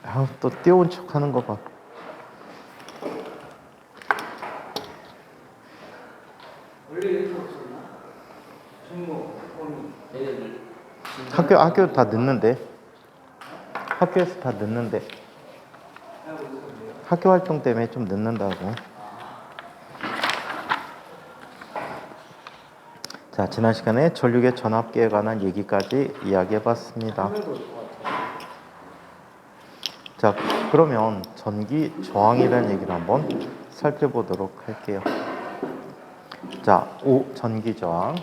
아, 또 뛰어온 척 하는 거 봐. 원래 이렇게 없었나? 종목, 애들 학교 다 늦는데. 학교에서 다 늦는데. 학교 활동 때문에 좀 늦는다고. 자, 지난 시간에 전류계 전압계에 관한 얘기까지 이야기해봤습니다. 자, 그러면 전기 저항이라는 얘기를 한번 살펴보도록 할게요. 자, 전기 저항.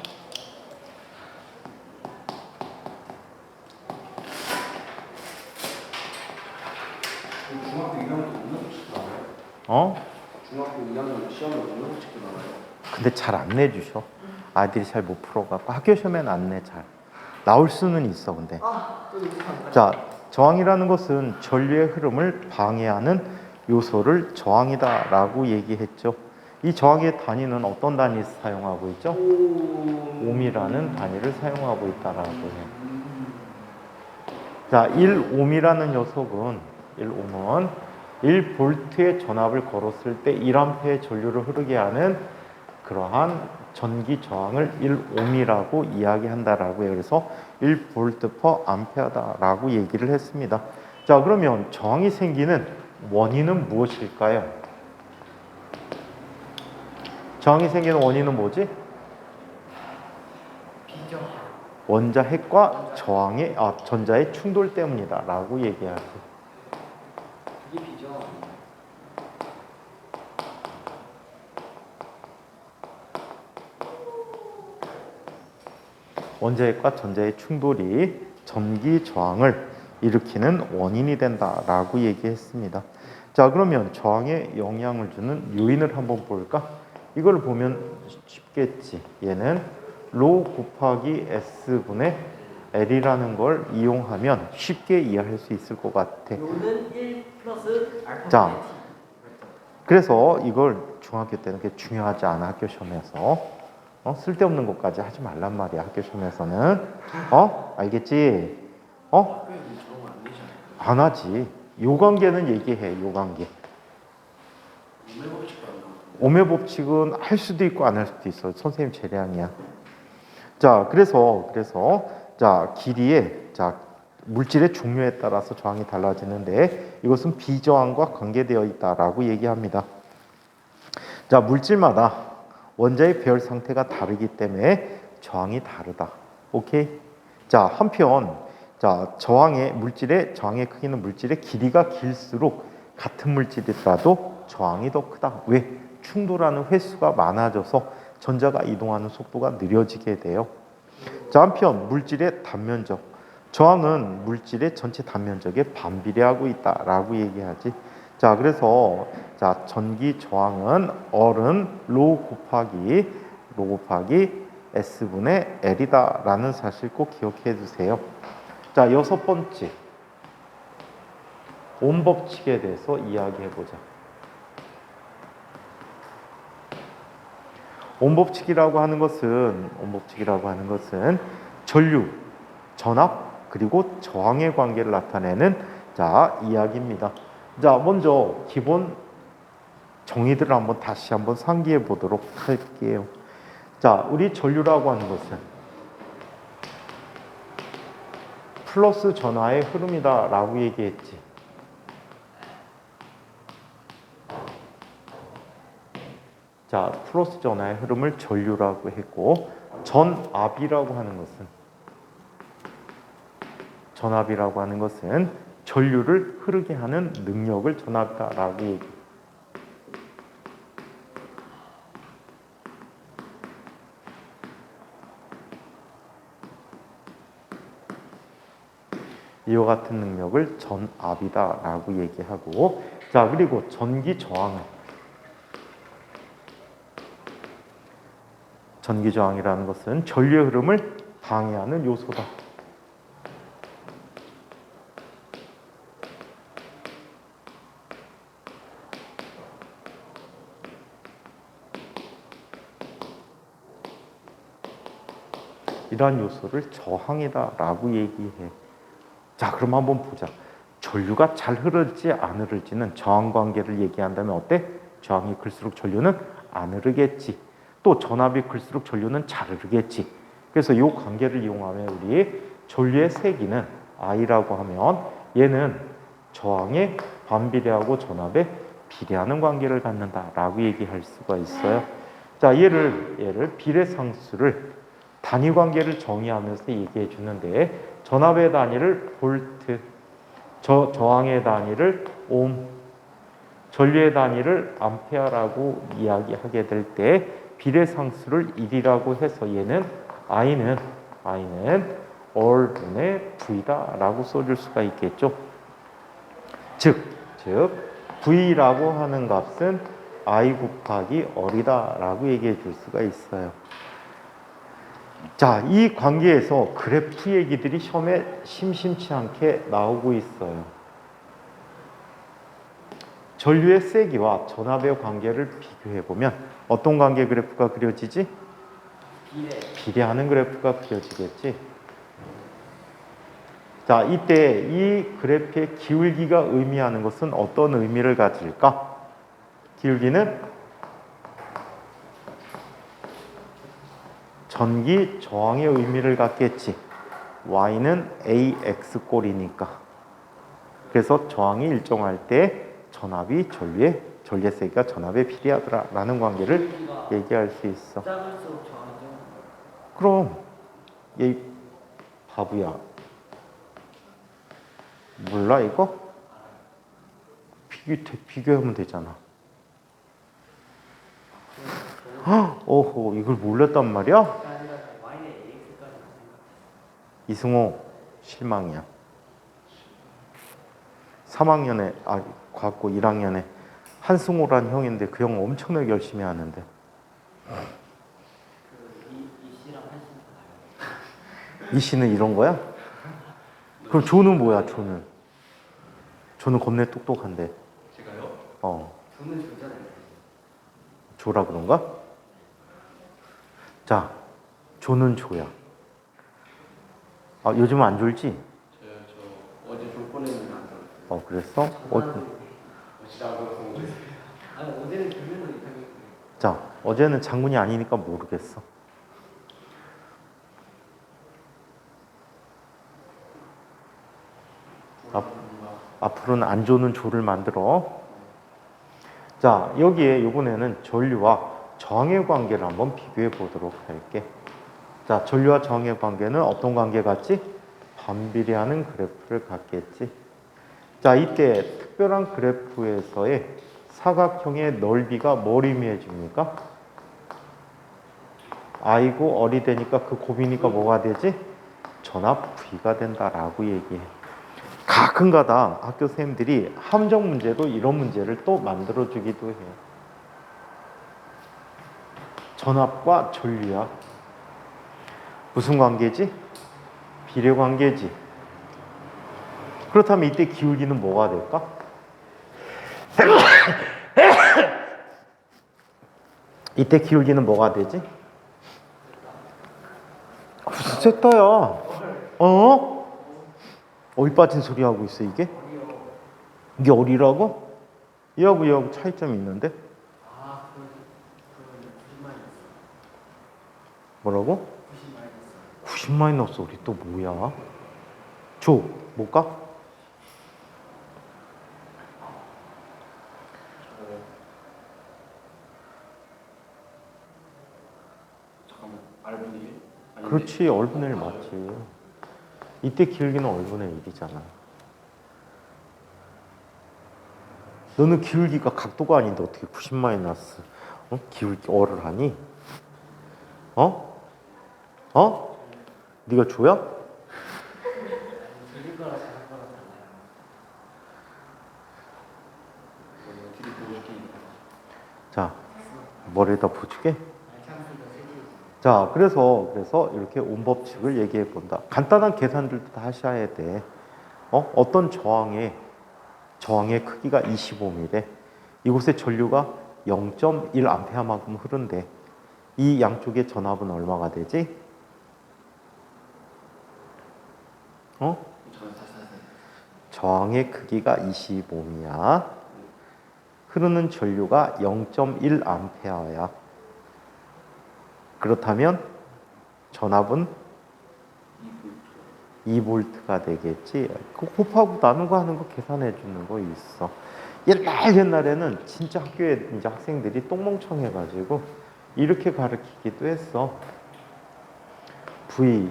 중학교 2학년 운동식 나와요? 중학교 2학년 시험을 운동식 나와요? 근데 잘 안 내주셔. 아이들이 잘 못 풀어갖고 학교 시험에는 안 내 잘. 나올 수는 있어 근데. 자, 저항이라는 것은 전류의 흐름을 방해하는 요소를 저항이다라고 얘기했죠. 이 저항의 단위는 어떤 단위 사용하고 있죠? 옴이라는 단위를 사용하고 있다라고 해요. 자, 1옴이라는 녀석은 1볼트의 전압을 걸었을 때 1A의 전류를 흐르게 하는 그러한 전기 저항을 1옴이라고 이야기한다라고 해요. 그래서 1V/A다라고 얘기를 했습니다. 자, 그러면 저항이 생기는 원인은 무엇일까요? 저항이 생기는 원인은 뭐지? 원자핵과 전자의 충돌 때문이다라고 얘기하죠. 이게 비죠. 원자핵과 전자의 충돌이 전기 저항을 일으키는 원인이 된다라고 얘기했습니다. 자, 그러면 저항에 영향을 주는 요인을 한번 볼까? 이걸 보면 쉽겠지. 얘는 로 곱하기 S분의 L이라는 걸 이용하면 쉽게 이해할 수 있을 것 같아. 요는 1 플러스 알파. 자, 그래서 이걸 중학교 때는 그렇게 중요하지 않아, 학교 시험에서. 쓸데없는 것까지 하지 말란 말이야, 학교 시험에서는. 알겠지? 학교에서 저런 거안 되잖아요. 안 하지. 요관계는 얘기해, 요관계. 오메 법칙도 안 나오고. 오메 법칙은 할 수도 있고 안 할 수도 있어. 선생님 재량이야. 자, 그래서 자, 길이의 물질의 종류에 따라서 저항이 달라지는데 이것은 비저항과 관계되어 있다라고 얘기합니다. 자, 물질마다 원자의 배열 상태가 다르기 때문에 저항이 다르다. 오케이? 자, 한편 저항의 크기는 물질의 길이가 길수록 같은 물질이라도 저항이 더 크다. 왜? 충돌하는 횟수가 많아져서 전자가 이동하는 속도가 느려지게 돼요. 자, 한편 물질의 단면적. 저항은 물질의 전체 단면적에 반비례하고 있다라고 얘기하지. 자, 그래서 전기 저항은 로 곱하기 S분의 L이다라는 사실 꼭 기억해 두세요. 자, 여섯 번째. 옴 법칙에 대해서 이야기해 보자. 옴 법칙이라고 하는 것은 전류, 전압, 그리고 저항의 관계를 나타내는 이야기입니다. 자, 먼저 기본 정의들을 다시 한번 상기해 보도록 할게요. 자, 우리 전류라고 하는 것은 플러스 전하의 흐름이다라고 얘기했지. 자, 플러스 전하의 흐름을 전류라고 했고, 전압이라고 하는 것은 전류를 흐르게 하는 능력을 전압이다라고 얘기해. 이와 같은 능력을 전압이다라고 얘기하고, 자, 그리고 전기 저항이라는 것은 전류의 흐름을 방해하는 요소다. 이러한 요소를 저항이다라고 얘기해. 자, 그럼 한번 보자. 전류가 잘 흐를지 안 흐를지는 저항 관계를 얘기한다면 어때? 저항이 클수록 전류는 안 흐르겠지. 또 전압이 클수록 전류는 잘 흐르겠지. 그래서 이 관계를 이용하면 우리 전류의 세기는 I라고 하면 얘는 저항에 반비례하고 전압에 비례하는 관계를 갖는다라고 얘기할 수가 있어요. 자, 얘를 비례상수를 단위 관계를 정의하면서 얘기해 주는데 전압의 단위를 볼트, 저항의 단위를 옴, 전류의 단위를 암페어라고 이야기하게 될 때 비례상수를 1이라고 해서 얘는 I는 R분의 V다라고 써줄 수가 있겠죠. 즉 V라고 하는 값은 I 곱하기 R이다라고 얘기해 줄 수가 있어요. 자, 이 관계에서 그래프 얘기들이 시험에 심심치 않게 나오고 있어요. 전류의 세기와 전압의 관계를 비교해보면 어떤 관계 그래프가 그려지지? 비례하는 그래프가 그려지겠지. 자, 이때 이 그래프의 기울기가 의미하는 것은 어떤 의미를 가질까? 기울기는 전기 저항의 의미를 갖겠지. Y는 AX 꼴이니까. 그래서 저항이 일정할 때 전압이 전류의 세기가 전압에 비례하더라라는 관계를 얘기할 수 있어. 작을수록 저항이죠. 그럼 얘 바보야. 몰라 이거? 비교하면 되잖아. 오호, 이걸 몰랐단 말이야? 이승호 실망이야. 3학년에 과학고 1학년에 한승호란 형인데 그 형 엄청나게 열심히 하는데. 이 씨는 이런 거야? 그럼 조는 뭐야? 조는 겁내 똑똑한데. 제가요? 저는 조잖아요. 조라 그런가? 자, 조는 조야. 요즘 안 졸지? 저 어제 졸 뻔했는데 안 졸았어요. 그랬어? 아니 어제는 졸면서 이상했어요. 자, 어제는 장문이 아니니까 모르겠어. 앞으로는 안 조는 조를 만들어. 자, 여기에 이번에는 전류와 저항의 관계를 한번 비교해 보도록 할게. 자, 전류와 저항의 관계는 어떤 관계 같지? 반비례하는 그래프를 갖겠지. 자, 이때 특별한 그래프에서의 사각형의 넓이가 뭘 의미해 줍니까? I고 R이 되니까 그 곱이니까 뭐가 되지? 전압 V가 된다라고 얘기해. 가끔가다 학교 선생님들이 함정 문제로 이런 문제를 또 만들어주기도 해요. 전압과 전류야. 무슨 관계지? 비례 관계지. 그렇다면 이때 기울기는 뭐가 될까? 이때 기울기는 뭐가 되지? 무슨 셋다야? 어이 빠진 소리 하고 있어 이게? 이게 어리라고? 얘하고 차이점이 있는데? 뭐라고? 90 마이너스 우리 또 뭐야? 줘, 못 가? 잠깐만. R분의 1? 그렇지, R분의 1 맞지. 이때 기울기는 R분의 1이잖아. 너는 기울기가 각도가 아닌데 어떻게 90 마이너스 기울기 R을 하니? 네가 줘야? 들릴 거랑 잘할 거랑 달라요. 어떻게 보여줄게. 자, 머리에다 보여줄게. 자, 그래서 이렇게 온 법칙을 얘기해 본다. 간단한 계산들도 다 하셔야 돼. 어떤 저항의 크기가 25m래. 이곳에 전류가 0.1A만큼 흐른대. 이 양쪽의 전압은 얼마가 되지? 저항의 크기가 25미야. 흐르는 전류가 0.1A야. 그렇다면 전압은 2V가 되겠지. 그 곱하고 나누고 하는 거 계산해 주는 거 있어. 옛날에는 진짜 학교에 이제 학생들이 똥멍청해가지고 이렇게 가르치기도 했어. V,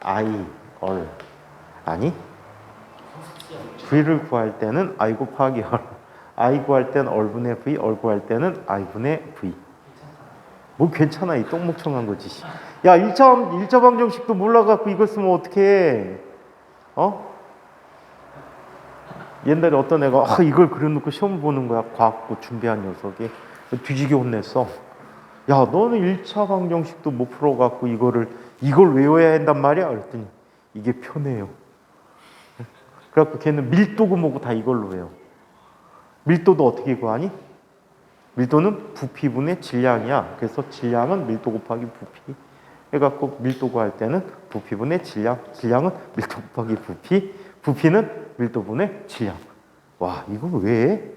I, R. 아니? V를 구할 때는 I 곱하기 R. I 구할 때는 R분의 V, R 구할 때는 I분의 V. 뭐 괜찮아, 이 똥멍청한 거지. 야, 1차 방정식도 몰라갖고 이걸 쓰면 어떡해. 어? 옛날에 어떤 애가 이걸 그려놓고 시험 보는 거야. 과학고 준비한 녀석이. 뒤지게 혼냈어. 야, 너는 1차 방정식도 못 풀어갖고 이걸 외워야 한단 말이야? 그랬더니 이게 편해요. 그래갖고 걔는 밀도고 뭐고 다 이걸로 외워. 밀도도 어떻게 구하니? 밀도는 부피분의 질량이야. 그래서 질량은 밀도 곱하기 부피 해갖고 밀도 구할 때는 부피분의 질량, 질량은 밀도 곱하기 부피, 부피는 밀도분의 질량. 와, 이거 왜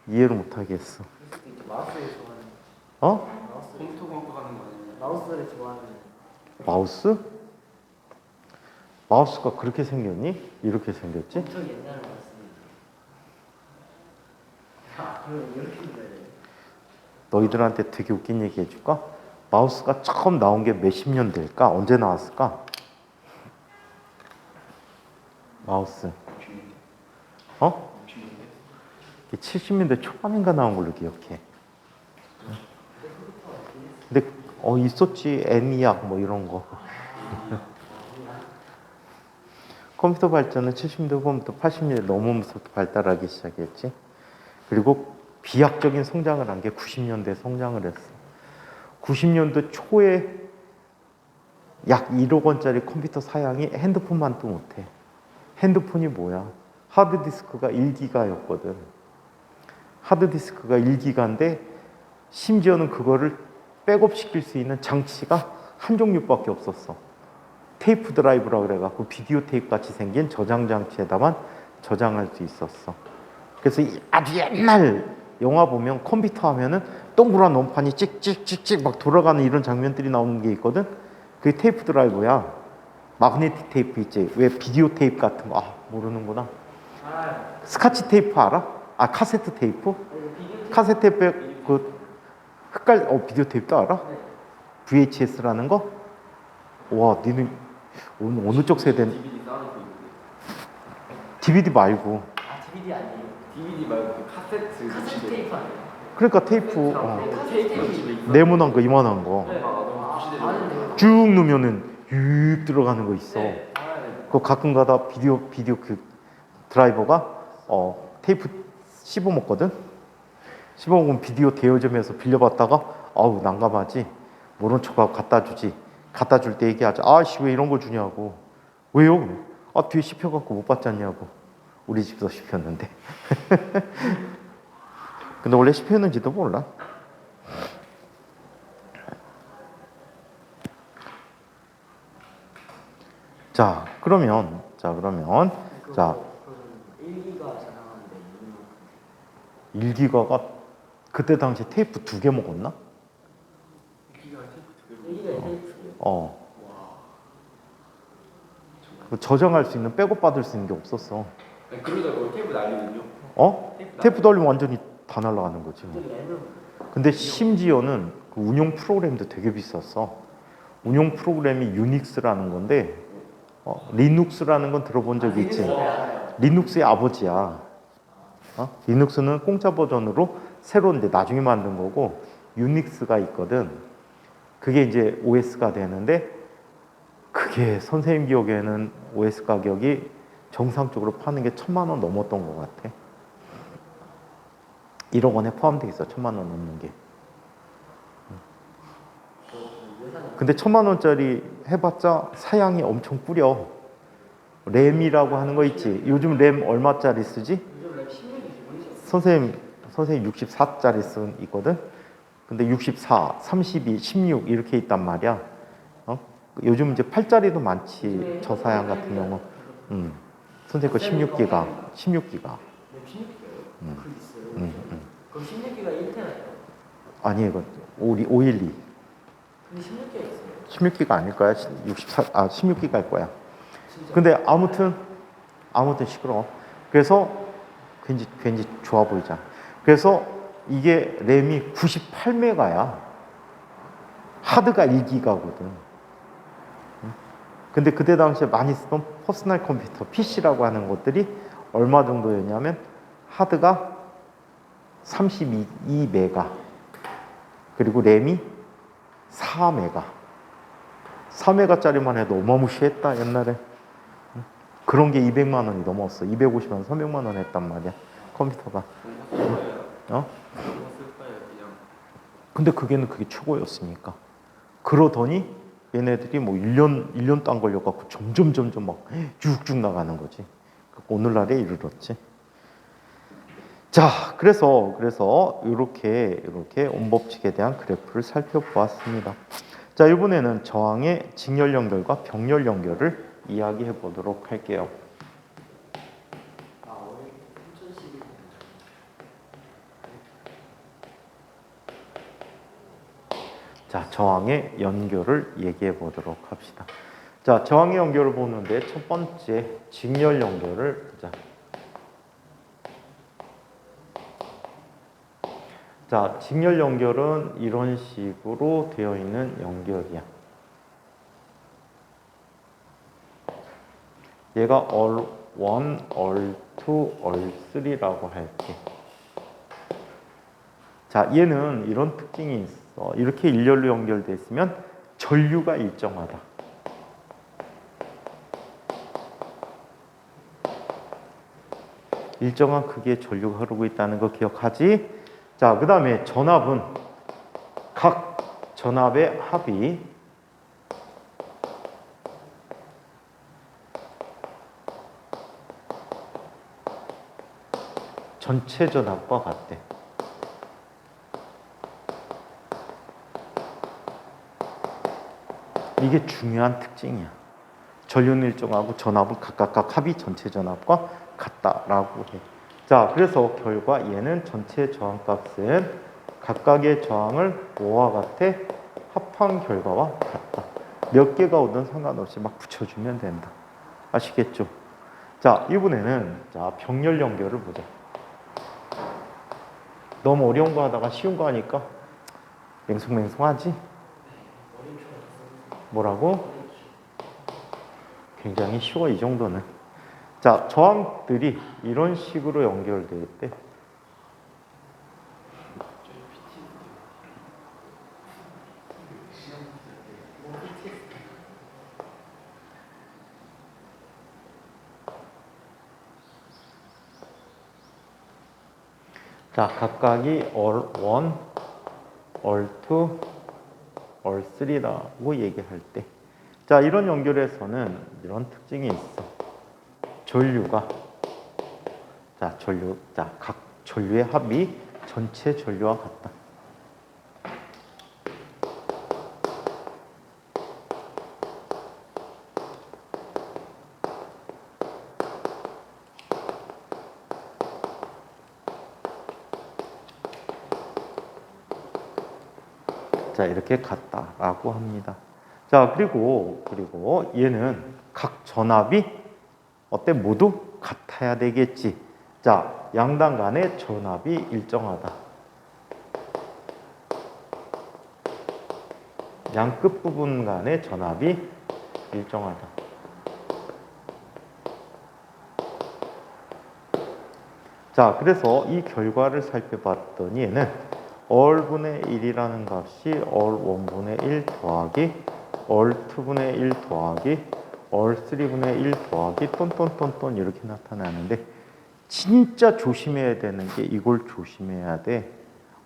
이해를 못하겠어. 마우스를 좋아하는. 어? 컴퓨터 갖고 가는 거 아니에요? 마우스를 좋아하는. 마우스? 마우스가 그렇게 생겼니? 이렇게 생겼지? 엄청 옛날 마우스입니다. 그럼 이렇게 생겨야 돼. 너희들한테 되게 웃긴 얘기 해줄까? 마우스가 처음 나온 게 몇십 년 될까? 언제 나왔을까? 마우스. 어? 70년대 초반인가 나온 걸로 기억해. 근데 있었지. 애니악 뭐 이런 거. 컴퓨터 발전은 70년대 후반부터 80년대 넘어오면서부터 발달하기 시작했지. 그리고 비약적인 성장을 한 게 90년대에 성장을 했어. 90년대 초에 약 1억 원짜리 컴퓨터 사양이 핸드폰만도 못해. 핸드폰이 뭐야? 하드디스크가 1기가였거든. 하드디스크가 1기가인데 심지어는 그거를 백업시킬 수 있는 장치가 한 종류밖에 없었어. 테이프 드라이브라고 그래갖고 비디오 테이프 같이 생긴 저장 장치에다만 저장할 수 있었어. 그래서 아주 옛날 영화 보면 컴퓨터 하면은 동그란 원판이 찍찍찍찍 막 돌아가는 이런 장면들이 나오는 게 있거든. 그게 테이프 드라이브야. 마그네틱 테이프 있지. 왜 비디오 테이프 같은 거. 모르는구나. 스카치 테이프 알아? 카세트 테이프? 카세트 테이프에 그 비디오 테이프도 알아? VHS라는 거? 와, 니는 어느 쪽 세대는? DVD 쌓아놓고 있는데. DVD 말고. DVD 아니에요? DVD 말고 그 카세트 테이프 아니에요? 그러니까 테이프. 테이프 집에 있어. 네모난 거, 이만한 거. 네, 아는데요. 쭉 넣으면은 육 들어가는 거 있어. 네. 그 가끔가다 비디오 그 드라이버가 테이프 씹어 먹거든. 씹어 먹으면 비디오 대여점에서 빌려봤다가 난감하지. 모른 척하고 갖다 주지. 갖다 줄 때 얘기하자. 아씨 왜 이런 걸 주냐고. 왜요? 뒤에 씹혀갖고 못 받지 않냐고. 우리 집도 씹혔는데. 근데 원래 씹혔는지도 몰라. 자 그러면 1기가 저장하는데 1기가가 그때 당시 테이프 2개 먹었나? 1기가 테이프 2개. 그 저장할 수 있는 백업 받을 수 있는 게 없었어. 그러다 그 테이프 날리면요? 테이프 달리면 완전히 다 날아가는 거지. 근데 심지어는 그 운용 프로그램도 되게 비쌌어. 운용 프로그램이 유닉스라는 건데 리눅스라는 건 들어본 적 있지? 리눅스의 아버지야. 리눅스는 공짜 버전으로 새로 이제 나중에 만든 거고 유닉스가 있거든. 그게 이제 OS가 되는데 그게 선생님 기억에는 OS 가격이 정상적으로 파는 게 1,000만 원 넘었던 것 같아. 1억 원에 포함되어 있어. 1,000만 원 넘는 게. 근데 1,000만 원짜리 해봤자 사양이 엄청 꾸려. 램이라고 하는 거 있지. 요즘 램 얼마짜리 쓰지? 선생님 64짜리 쓴 있거든. 근데 64, 32, 16 이렇게 있단 말이야. 요즘 이제 8짜리도 많지. 저사양 같은 경우. 선생님 거 16기가. 16기가. 네, 16기가요? 음. 그 있어요. 음. 그럼 16기가 1테라요? 아니 이거 512. 근데 16기가 있어요. 16기가 아닐 거야. 16기가일 거야. 진짜. 근데 아무튼 시끄러워. 그래서 괜히 좋아 보이잖아. 그래서 이게 램이 98메가야. 하드가 1기가거든. 근데 그때 당시에 많이 쓰던 퍼스널 컴퓨터 PC라고 하는 것들이 얼마 정도였냐면 하드가 32메가 그리고 램이 4메가. 4메가짜리만 해도 어마무시했다 옛날에. 그런 게 200만 원이 넘었어. 250만 원, 300만 원 했단 말이야. 컴퓨터가. 어? 근데 그게 최고였으니까. 그러더니 얘네들이 뭐 1년도 안 걸려갖고 점점 막 쭉쭉 나가는 거지. 오늘날에 이르렀지. 자, 그래서 이렇게 온법칙에 대한 그래프를 살펴보았습니다. 자, 이번에는 저항의 직렬 연결과 병렬 연결을 이야기해 보도록 할게요. 자, 저항의 연결을 얘기해 보도록 합시다. 자, 저항의 연결을 보는데 첫 번째 직렬 연결을 보자. 자, 직렬 연결은 이런 식으로 되어 있는 연결이야. 얘가 얼1, 얼2, 얼3라고 할게. 자, 얘는 이런 특징이 있어. 이렇게 일렬로 연결돼 있으면 전류가 일정하다. 일정한 크기의 전류가 흐르고 있다는 거 기억하지? 자, 그 다음에 전압은 각 전압의 합이 전체 전압과 같대. 이게 중요한 특징이야. 전류는 일정하고 전압은 각각 합이 전체 전압과 같다라고 해. 자, 그래서 결과 얘는 전체 저항값은 각각의 저항을 뭐와 같아? 합한 결과와 같다. 몇 개가 오든 상관없이 막 붙여주면 된다. 아시겠죠? 자, 이번에는 자, 병렬 연결을 보자. 너무 어려운 거 하다가 쉬운 거 하니까 맹숭맹숭하지? 뭐라고? 굉장히 쉬워, 이 정도는. 자, 저항들이 이런 식으로 연결될 때 자, 각각이 얼1, 얼2, 얼3라고 얘기할 때 자, 이런 연결에서는 이런 특징이 있어. 전류가 각 전류의 합이 전체 전류와 같다. 자, 이렇게 같다라고 합니다. 자, 그리고 얘는 각 전압이 어때? 모두 같아야 되겠지. 자, 양당 간의 전압이 일정하다. 양 끝부분 간의 전압이 일정하다. 자, 그래서 이 결과를 살펴봤더니 얘는 얼분의 1이라는 값이 얼1분의 1 더하기 얼2분의 1 더하기 얼3분의 1 더하기 똔똔똔똔 이렇게 나타나는데 진짜 조심해야 되는 게 이걸 조심해야 돼.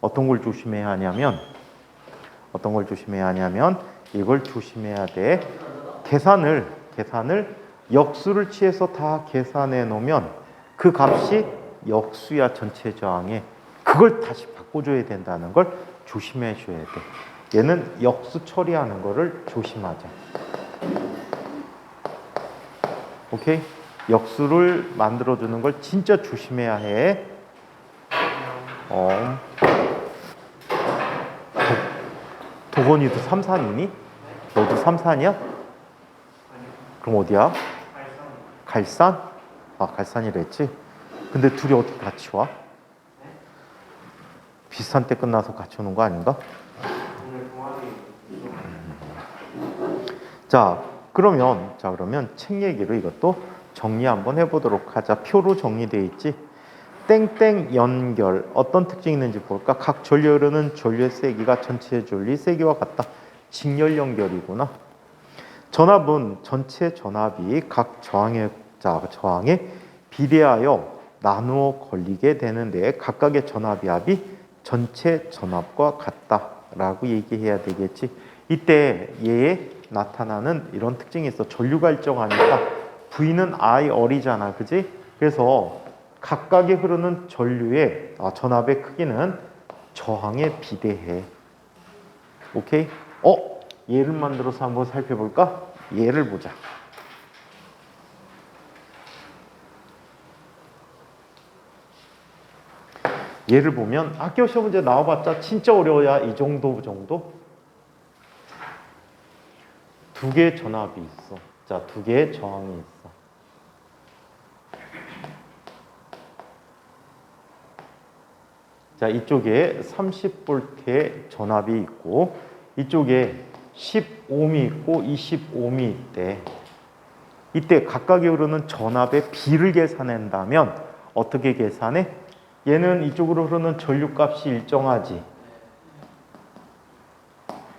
어떤 걸 조심해야 하냐면 이걸 조심해야 돼. 계산을 역수를 취해서 다 계산해 놓으면 그 값이 역수야, 전체 저항에. 그걸 다시 바꿔줘야 된다는 걸 조심해 줘야 돼. 얘는 역수 처리하는 거를 조심하자. 오케이? 역수를 만들어주는 걸 진짜 조심해야 해. 도건이도 삼산이니? 너도 삼산이야? 그럼 어디야? 갈산? 아, 갈산이라 했지? 근데 둘이 어떻게 같이 와? 비슷한 때 끝나서 같이 오는 거 아닌가? 자, 그러면 책 얘기로 이것도 정리 한번 해보도록 하자. 표로 정리되어 있지? 땡땡 연결 어떤 특징이 있는지 볼까? 각 전류에 흐르는 전류의 세기가 전체 전류의 세기와 같다. 직렬 연결이구나. 전압은 전체 전압이 각 저항에 비례하여 나누어 걸리게 되는데 각각의 전압이 전체 전압과 같다라고 얘기해야 되겠지. 이때 얘에 나타나는 이런 특징이 있어. 전류가 일정하니까 V는 I 어리잖아, 그지? 그래서 각각의 흐르는 전류의 전압의 크기는 저항에 비례해. 오케이? 얘를 만들어서 한번 살펴볼까? 얘를 보자. 얘를 보면 학교 시험 문제 나와봤자 진짜 어려워야 이 정도. 두 개의 전압이 있어. 자, 두 개의 저항이 있어. 자, 이쪽에 30V의 전압이 있고 이쪽에 10ohm이 있고 20ohm이 있대. 이때 각각에 흐르는 전압의 비를 계산한다면 어떻게 계산해? 얘는 이쪽으로 흐르는 전류값이 일정하지.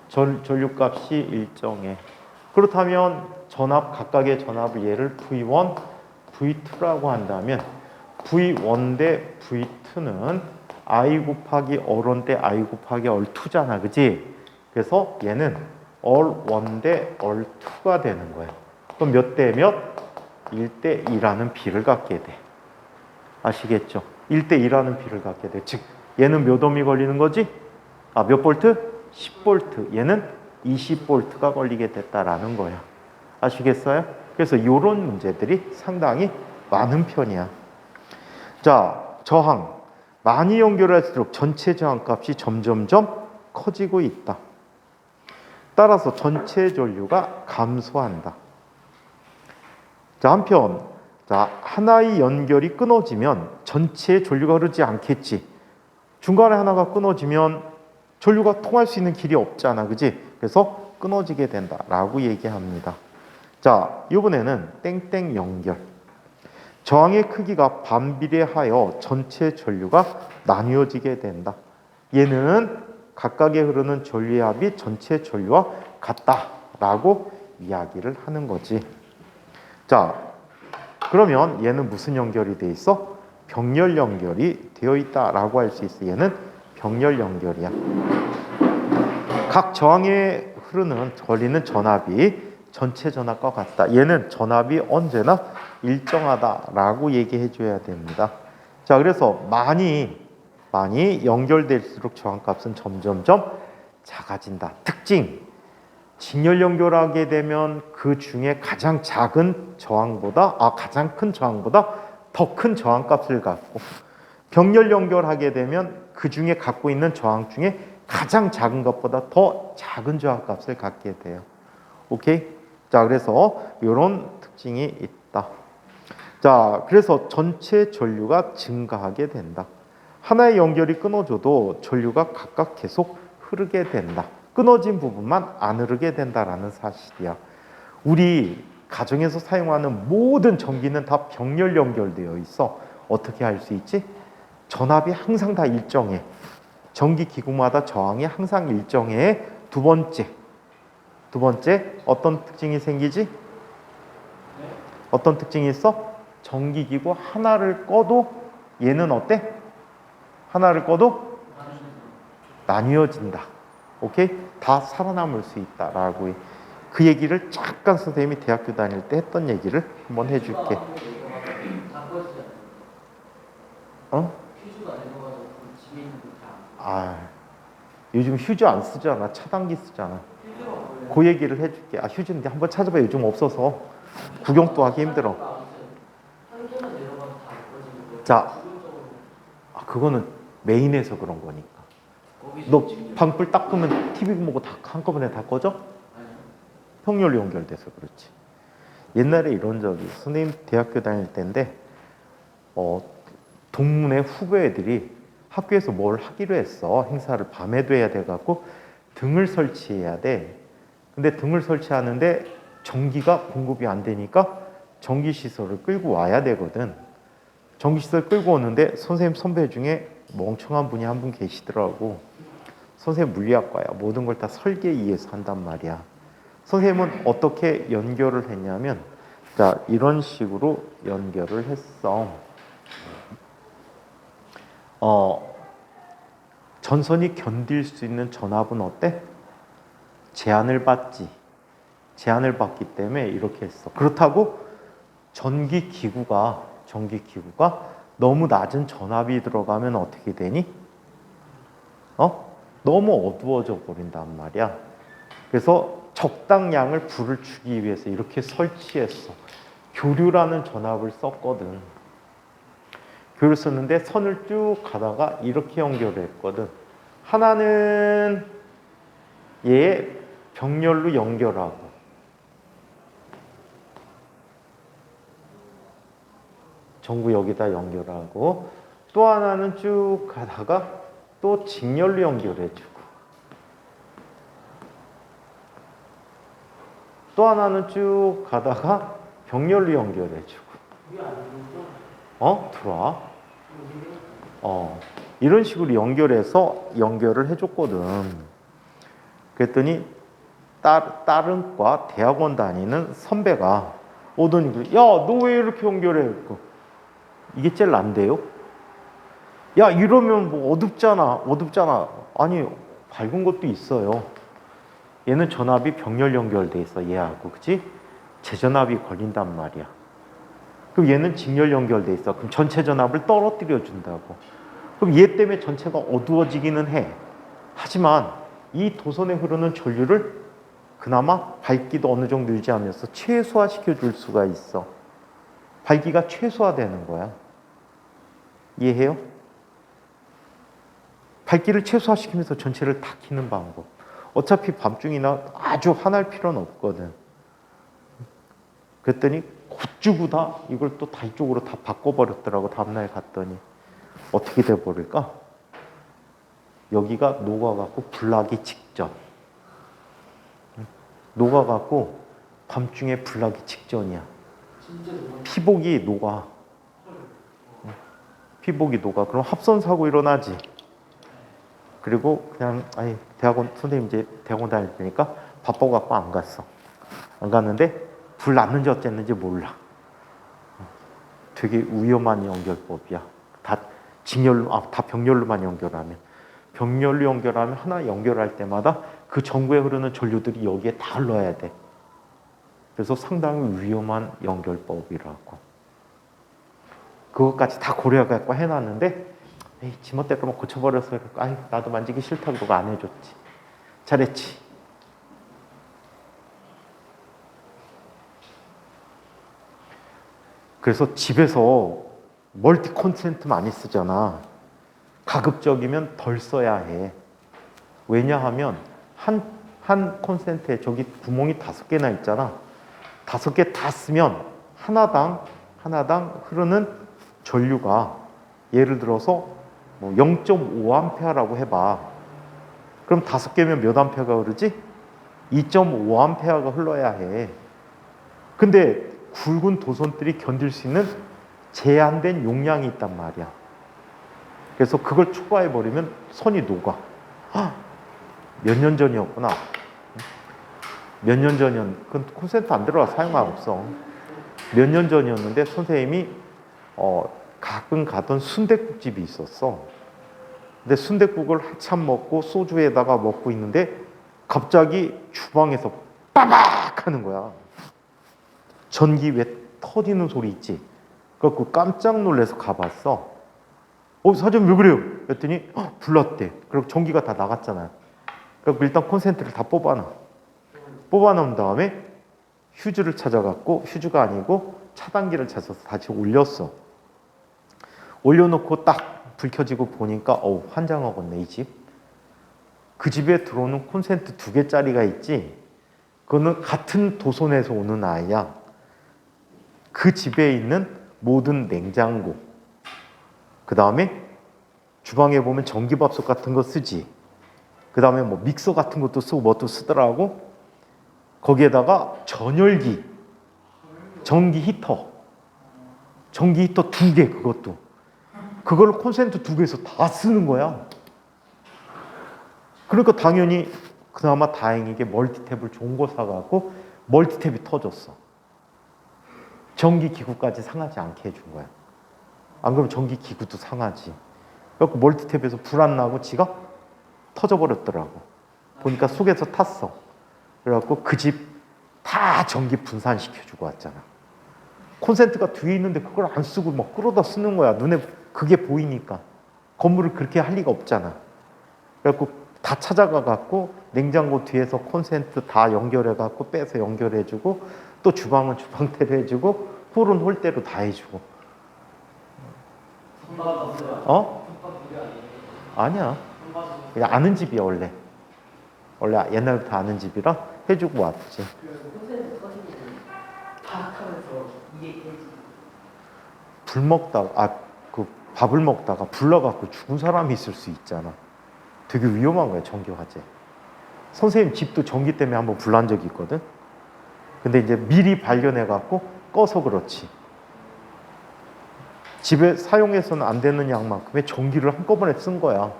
전류값이 일정해. 그렇다면 각각의 전압을 얘를 V1, V2라고 한다면 V1 대 V2는 I 곱하기 R1 대 I 곱하기 R2잖아, 그지? 그래서 얘는 R1 대 R2가 되는 거야. 그럼 몇 대 몇? 1대 2라는 비를 갖게 돼. 아시겠죠? 1대 2라는 비를 갖게 돼. 즉 얘는 몇 ohm이 걸리는 거지? 몇 볼트? 10볼트. 얘는 20볼트가 걸리게 됐다라는 거야. 아시겠어요? 그래서 이런 문제들이 상당히 많은 편이야. 자, 저항. 많이 연결할수록 전체 저항값이 점점점 커지고 있다. 따라서 전체 전류가 감소한다. 자, 한편 하나의 연결이 끊어지면 전체 전류가 흐르지 않겠지. 중간에 하나가 끊어지면 전류가 통할 수 있는 길이 없잖아, 그지? 그래서 끊어지게 된다라고 얘기합니다. 자, 이번에는 땡땡 연결. 저항의 크기가 반비례하여 전체 전류가 나뉘어지게 된다. 얘는 각각에 흐르는 전류의 합이 전체 전류와 같다라고 이야기를 하는 거지. 자, 그러면 얘는 무슨 연결이 돼 있어? 병렬 연결이 되어 있다라고 할 수 있어. 얘는 병렬 연결이야. 각 저항에 걸리는 전압이 전체 전압과 같다. 얘는 전압이 언제나 일정하다라고 얘기해 줘야 됩니다. 자, 그래서 많이 연결될수록 저항값은 점점점 작아진다. 특징, 직렬 연결하게 되면 그 중에 가장 큰 저항보다 더 큰 저항값을 갖고, 병렬 연결하게 되면 그 중에 갖고 있는 저항 중에 가장 작은 것보다 더 작은 저항값을 갖게 돼요. 오케이? 자, 그래서 이런 특징이 있다. 자, 그래서 전체 전류가 증가하게 된다. 하나의 연결이 끊어져도 전류가 각각 계속 흐르게 된다. 끊어진 부분만 안 흐르게 된다라는 사실이야. 우리 가정에서 사용하는 모든 전기는 다 병렬 연결되어 있어. 어떻게 할 수 있지? 전압이 항상 다 일정해. 전기 기구마다 저항이 항상 일정해. 두 번째, 어떤 특징이 생기지? 어떤 특징이 있어? 전기기구 하나를 꺼도 얘는 어때? 하나를 꺼도 나뉘어진다. 오케이? 다 살아남을 수 있다라고. 그 얘기를 잠깐 선생님이 대학교 다닐 때 했던 얘기를 한번 해줄게. 요즘 휴지 안 쓰잖아. 차단기 쓰잖아. 그 얘기를 해줄게. 휴지인데 한번 찾아봐. 요즘 없어서 구경도 하기 힘들어. 자, 그거는 메인에서 그런 거니까. 너 방불 딱 끄면 TV 보고 다 한꺼번에 다 꺼져? 평렬로 연결돼서 그렇지. 옛날에 이런 적이 선생님 대학교 다닐 때인데 동문회 후배 애들이 학교에서 뭘 하기로 했어. 행사를 밤에도 해야 돼갖고 등을 설치해야 돼. 근데 등을 설치하는데 전기가 공급이 안 되니까 전기시설을 끌고 와야 되거든. 전기시설 끌고 오는데 선생님 선배 중에 멍청한 분이 한 분 계시더라고. 선생님 물리학과야. 모든 걸 다 설계위에서 한단 말이야. 선생님은 어떻게 연결을 했냐면 자, 이런 식으로 연결을 했어. 전선이 견딜 수 있는 전압은 어때? 제한을 받지. 제한을 받기 때문에 이렇게 했어. 그렇다고 전기기구가 너무 낮은 전압이 들어가면 어떻게 되니? 너무 어두워져 버린단 말이야. 그래서 적당량을 불을 주기 위해서 이렇게 설치했어. 교류라는 전압을 썼거든. 교류를 썼는데 선을 쭉 가다가 이렇게 연결했거든. 하나는 얘 병렬로 연결하고 전구 여기다 연결하고 또 하나는 쭉 가다가 또 직렬로 연결해주고 또 하나는 쭉 가다가 병렬로 연결해주고 들어와. 이런 식으로 연결해서 연결을 해줬거든. 그랬더니 다른 과 대학원 다니는 선배가 오더니 야, 너 왜 이렇게 연결해? 이게 제일 난데요? 야, 이러면 뭐 어둡잖아. 아니, 밝은 것도 있어요. 얘는 전압이 병렬 연결돼 있어, 얘하고. 그치? 재전압이 걸린단 말이야. 그럼 얘는 직렬 연결돼 있어. 그럼 전체 전압을 떨어뜨려 준다고. 그럼 얘 때문에 전체가 어두워지기는 해. 하지만 이 도선에 흐르는 전류를 그나마 밝기도 어느 정도 유지하면서 최소화시켜 줄 수가 있어. 밝기가 최소화되는 거야. 이해해요? 밝기를 최소화시키면서 전체를 다 켜는 방법. 어차피 밤중이나 아주 화날 필요는 없거든. 그랬더니 곧주고 다 이걸 또 다 이쪽으로 다 바꿔버렸더라고. 다음날 갔더니 어떻게 돼버릴까? 여기가 녹아갖고 불나기 직전. 녹아갖고 밤중에 불나기 직전이야. 피복이 녹아. 피복이 녹아. 그럼 합선사고 일어나지. 그리고 그냥 대학원 선생님 이제 대학원 다닐 때니까 바빠갖고 안 갔어. 안 갔는데 불 났는지 어쨌는지 몰라. 되게 위험한 연결법이야. 다 직렬로, 다 병렬로만 연결하면. 병렬로 연결하면 하나 연결할 때마다 그 전구에 흐르는 전류들이 여기에 다 흘러야 돼. 그래서 상당히 위험한 연결법이라고. 그것까지 다 고려해갖고 해놨는데 지멋대로 고쳐버려서 나도 만지기 싫다고 그거 안 해줬지. 잘했지. 그래서 집에서 멀티 콘센트 많이 쓰잖아. 가급적이면 덜 써야 해. 왜냐하면 한 콘센트에 저기 구멍이 5개나 있잖아. 5개 다 쓰면 하나당 흐르는 전류가 예를 들어서 뭐 0.5A라고 해봐. 그럼 5개면 몇 암페어가 흐르지? 2.5A가 흘러야 해. 근데 굵은 도선들이 견딜 수 있는 제한된 용량이 있단 말이야. 그래서 그걸 초과해버리면 선이 녹아. 몇 년 전이었구나. 몇 년 전이었는데 그건 콘센트 안 들어가 사용할 없어. 몇 년 전이었는데 선생님이 가끔 가던 순댓국집이 있었어. 근데 순댓국을 한참 먹고 소주에다가 먹고 있는데 갑자기 주방에서 빠박 하는 거야. 전기 왜 터지는 소리 있지? 그래갖고 깜짝 놀라서 가봤어. 사장님 왜 그래요? 그랬더니 불났대. 그리고 전기가 다 나갔잖아요. 그래서 일단 콘센트를 다 뽑아놓은 다음에 휴즈를 찾아갖고 휴즈가 아니고 차단기를 찾아서 다시 올렸어. 올려놓고 딱 불 켜지고 보니까 환장하겠네 이 집. 그 집에 들어오는 콘센트 2개짜리가 있지. 그거는 같은 도선에서 오는 아이야. 그 집에 있는 모든 냉장고, 그 다음에 주방에 보면 전기밥솥 같은 거 쓰지. 그 다음에 뭐 믹서 같은 것도 쓰고 뭐도 쓰더라고. 거기에다가 전열기, 전기 히터 2개, 그걸 콘센트 2개에서 다 쓰는 거야. 그러니까 당연히 그나마 다행이게 멀티탭을 좋은 거 사갖고 멀티탭이 터졌어. 전기기구까지 상하지 않게 해준 거야. 안 그러면 전기기구도 상하지. 그래갖고 멀티탭에서 불 안 나고 지가 터져버렸더라고. 보니까 속에서 탔어. 그래갖고 그 집 다 전기 분산시켜주고 왔잖아. 콘센트가 뒤에 있는데 그걸 안 쓰고 막 끌어다 쓰는 거야. 눈에 그게 보이니까. 건물을 그렇게 할 리가 없잖아. 그래갖고 다 찾아가갖고 냉장고 뒤에서 콘센트 다 연결해갖고 빼서 연결해주고, 또 주방은 주방대로 해주고, 홀은 홀대로 다 해주고. 아니야. 그냥 아는 집이야 원래. 원래 옛날부터 아는 집이라 해주고 왔지. 밥을 먹다가 불나갖고 죽은 사람이 있을 수 있잖아. 되게 위험한 거야, 전기화재. 선생님 집도 전기 때문에 한번 불난 적이 있거든. 근데 이제 미리 발견해갖고 꺼서 그렇지. 집에 사용해서는 안 되는 양만큼의 전기를 한꺼번에 쓴 거야.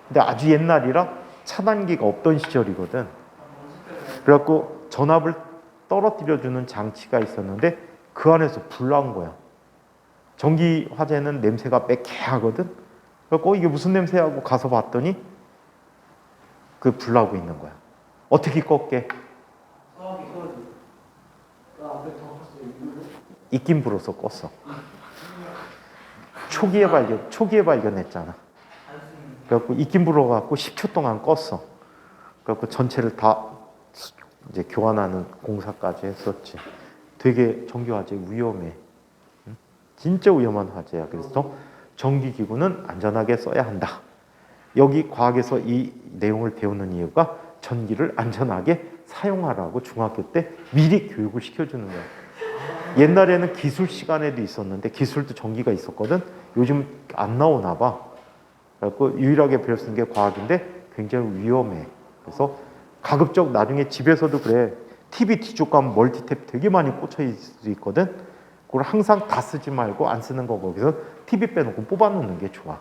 근데 아주 옛날이라 차단기가 없던 시절이거든. 그래갖고 전압을 떨어뜨려주는 장치가 있었는데 그 안에서 불난 거야. 전기 화재는 냄새가 매캐하거든. 그래갖고 이게 무슨 냄새 하고 가서 봤더니 그 불나고 있는 거야. 어떻게 껐게? 입김 불어서 껐어. 초기에 발견했잖아. 그래갖고 입김 불어갖고 10초 동안 껐어. 그래갖고 전체를 다 이제 교환하는 공사까지 했었지. 되게 전기 화재 위험해. 진짜 위험한 화재야. 그래서 전기기구는 안전하게 써야 한다. 여기 과학에서 이 내용을 배우는 이유가 전기를 안전하게 사용하라고 중학교 때 미리 교육을 시켜주는 거야. 옛날에는 기술 시간에도 있었는데 기술도 전기가 있었거든. 요즘 안 나오나 봐. 그래서 유일하게 배울 수 있는 게 과학인데 굉장히 위험해. 그래서 가급적 나중에 집에서도 그래. TV 뒤쪽 가면 멀티탭 되게 많이 꽂혀 있거든. 그걸 항상 다 쓰지 말고 안 쓰는 거 거기서 TV 빼놓고 뽑아놓는 게 좋아.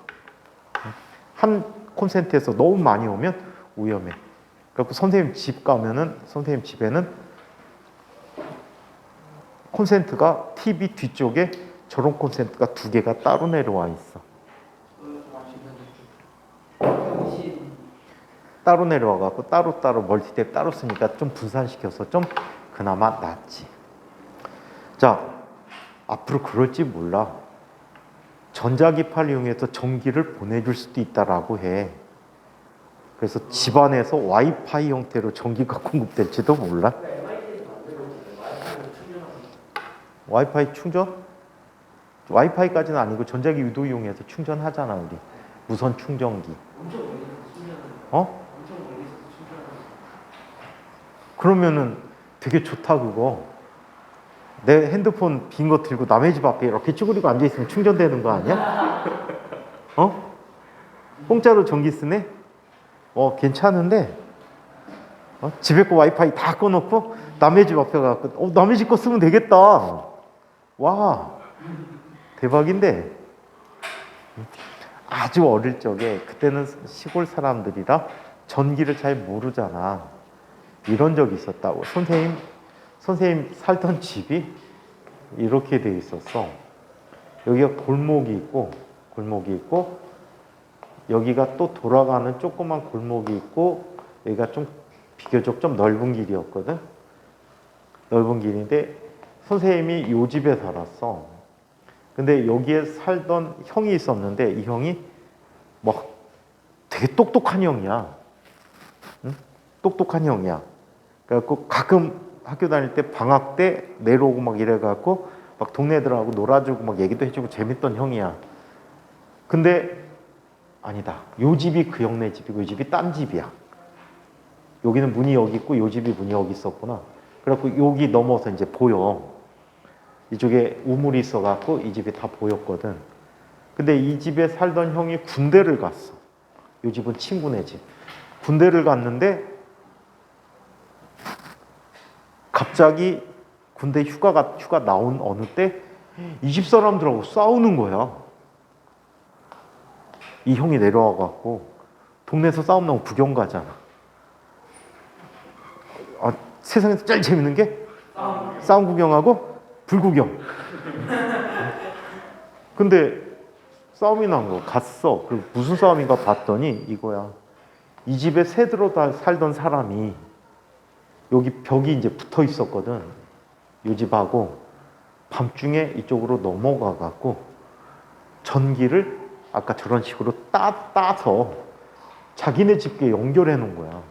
한 콘센트에서 너무 많이 오면 위험해. 그래서 선생님 집 가면은 선생님 집에는 콘센트가 TV 뒤쪽에 저런 콘센트가 2개가 따로 내려와 있어. 따로 내려와갖고 따로따로 멀티탭 따로 쓰니까 좀 분산시켜서 좀 그나마 낫지. 자, 앞으로 그럴지 몰라. 전자기파를 이용해서 전기를 보내줄 수도 있다라고 해. 그래서 집안에서 와이파이 형태로 전기가 공급될지도 몰라. 와이파이 충전? 와이파이까지는 아니고 전자기 유도 이용해서 충전하잖아 우리. 무선 충전기. 그러면은 되게 좋다 그거. 내 핸드폰 빈 거 들고 남의 집 앞에 이렇게 쭈그리고 앉아있으면 충전되는 거 아니야? 공짜로 전기 쓰네? 괜찮은데? 집에 거 와이파이 다 꺼놓고 남의 집 앞에 가고 남의 집 거 쓰면 되겠다. 와, 대박인데? 아주 어릴 적에 그때는 시골 사람들이라 전기를 잘 모르잖아. 이런 적이 있었다고. 선생님 살던 집이 이렇게 돼 있었어. 여기가 골목이 있고 여기가 또 돌아가는 조그만 골목이 있고 여기가 좀 비교적 좀 넓은 길이었거든. 넓은 길인데 선생님이 요 집에 살았어. 근데 여기에 살던 형이 있었는데 이 형이 막 되게 똑똑한 형이야. 응? 똑똑한 형이야. 그래갖고 가끔 학교 다닐 때 방학 때 내려오고 막 이래갖고 막 동네 애들하고 놀아주고 막 얘기도 해주고 재밌던 형이야. 근데 아니다. 요 집이 그 형네 집이고 요 집이 딴 집이야. 여기는 문이 여기 있고 요 집이 문이 여기 있었구나. 그래갖고 여기 넘어서 이제 보여. 이쪽에 우물이 있어갖고 이 집이 다 보였거든. 근데 이 집에 살던 형이 군대를 갔어. 요 집은 친구네 집. 군대를 갔는데 갑자기 군대 휴가 나온 어느 때 이 집 사람들하고 싸우는 거야. 이 형이 내려와갖고 동네에서 싸움 나면 구경 가잖아. 세상에서 제일 재밌는 게 싸움 구경하고 불구경. 근데 싸움이 난 거 갔어. 그 무슨 싸움인가 봤더니 이거야. 이 집에 새들어 살던 사람이 여기 벽이 이제 붙어 있었거든. 이 집하고 밤중에 이쪽으로 넘어가 갖고 전기를 아까 저런 식으로 따서 자기네 집게 연결해 놓은 거야.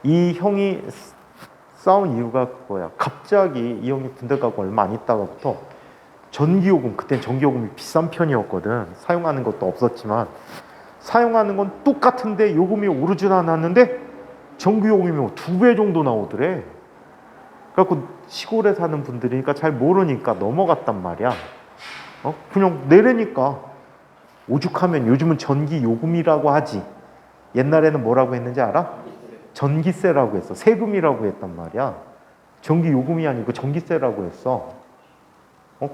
이 형이 싸운 이유가 그거야. 갑자기 이 형이 군대 가고 얼마 안 있다가부터 전기요금, 그땐 전기요금이 비싼 편이었거든. 사용하는 것도 없었지만 사용하는 건 똑같은데 요금이 오르진 않았는데 전기요금이 뭐 2배 정도 나오더래. 그래갖고 시골에 사는 분들이니까 잘 모르니까 넘어갔단 말이야. 그냥 내려니까 오죽하면 요즘은 전기요금이라고 하지. 옛날에는 뭐라고 했는지 알아? 전기세라고 했어. 세금이라고 했단 말이야. 전기요금이 아니고 전기세라고 했어.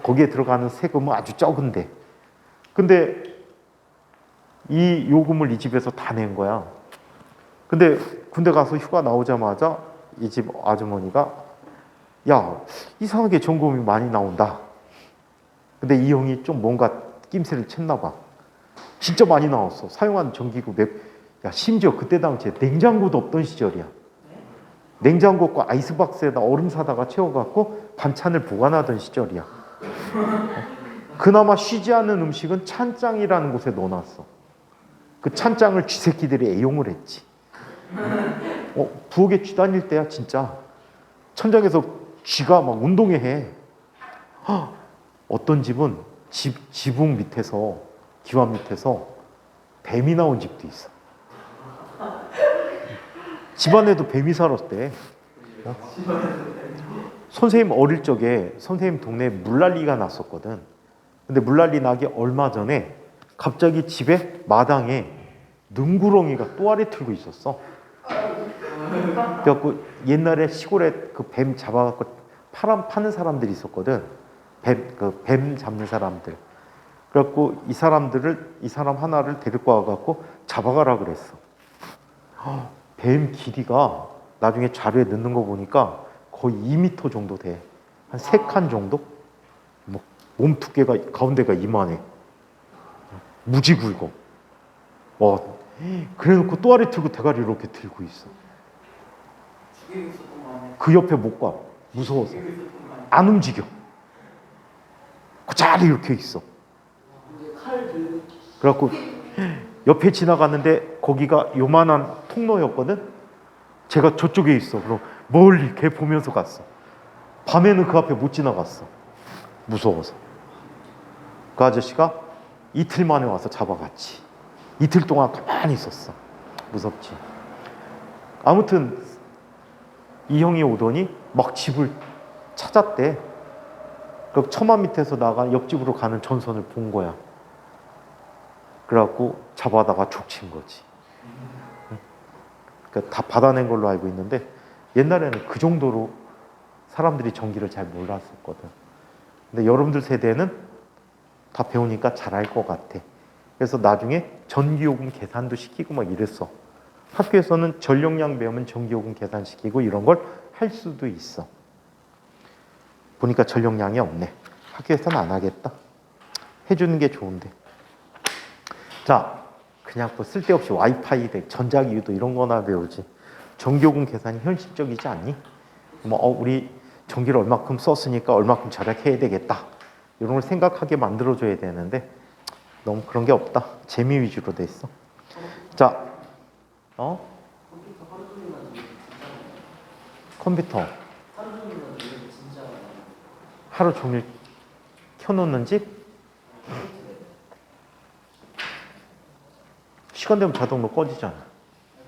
거기에 들어가는 세금은 아주 적은데. 근데 이 요금을 이 집에서 다 낸 거야. 근데 군대 가서 휴가 나오자마자 이 집 아주머니가 야, 이상하게 전기요금이 많이 나온다. 근데 이 형이 좀 뭔가 낌새를 챘나 봐. 진짜 많이 나왔어. 사용한 전기구 야, 심지어 그때 당시에 냉장고도 없던 시절이야. 냉장고과 아이스박스에다 얼음 사다가 채워갖고 반찬을 보관하던 시절이야. 그나마 쉬지 않는 음식은 찬장이라는 곳에 넣어놨어. 그 찬장을 쥐새끼들이 애용을 했지. 부엌에 쥐 다닐 때야 진짜. 천장에서 쥐가 막 운동회 해. 어떤 집은 지붕 밑에서, 기완 밑에서 뱀이 나온 집도 있어. 집안에도 뱀이 살았대. 선생님 어릴 적에 선생님 동네에 물난리가 났었거든. 근데 물난리 나기 얼마 전에 갑자기 집에 마당에 능구렁이가 또아리 틀고 있었어. 그래갖고 옛날에 시골에 그 뱀 잡아갖고 파는 사람들이 있었거든. 뱀 잡는 사람들. 그래갖고 이 사람 하나를 데리고 와갖고 잡아가라 그랬어. 뱀 길이가 나중에 자료에 넣는 거 보니까 거의 2m 정도 돼. 한 3칸 정도? 뭐 몸 두께가 가운데가 이만해. 무지 굵어. 그래놓고 또아리 틀고 대가리 이렇게 들고 있어. 그 옆에 못 가. 무서워서. 안 움직여. 그 자리 이렇게 있어. 그래갖고 옆에 지나갔는데 거기가 요만한 통로였거든. 제가 저쪽에 있어. 그럼 멀리 걔 보면서 갔어. 밤에는 그 앞에 못 지나갔어. 무서워서. 그 아저씨가 이틀 만에 와서 잡아갔지. 이틀 동안 가만히 있었어. 무섭지. 아무튼 이 형이 오더니 막 집을 찾았대. 그 처마 밑에서 나가 옆집으로 가는 전선을 본 거야. 그래갖고 잡아다가 족친 거지. 그러니까 다 받아낸 걸로 알고 있는데 옛날에는 그 정도로 사람들이 전기를 잘 몰랐었거든. 근데 여러분들 세대는 다 배우니까 잘 알 것 같아. 그래서 나중에 전기요금 계산도 시키고 막 이랬어. 학교에서는 전력량 배우면 전기요금 계산시키고 이런 걸 할 수도 있어. 보니까 전력량이 없네. 학교에서는 안 하겠다. 해주는 게 좋은데. 자, 그냥 뭐 쓸데없이 와이파이, 전자기유도 이런 거나 배우지. 전기요금 계산이 현실적이지 않니? 우리 전기를 얼마큼 썼으니까 얼마큼 절약해야 되겠다. 이런 걸 생각하게 만들어줘야 되는데 너무 그런 게 없다. 재미 위주로 돼 있어. 자, 컴퓨터 하루 종일 켜놓는 집? 시간 되면 자동으로 꺼지잖아.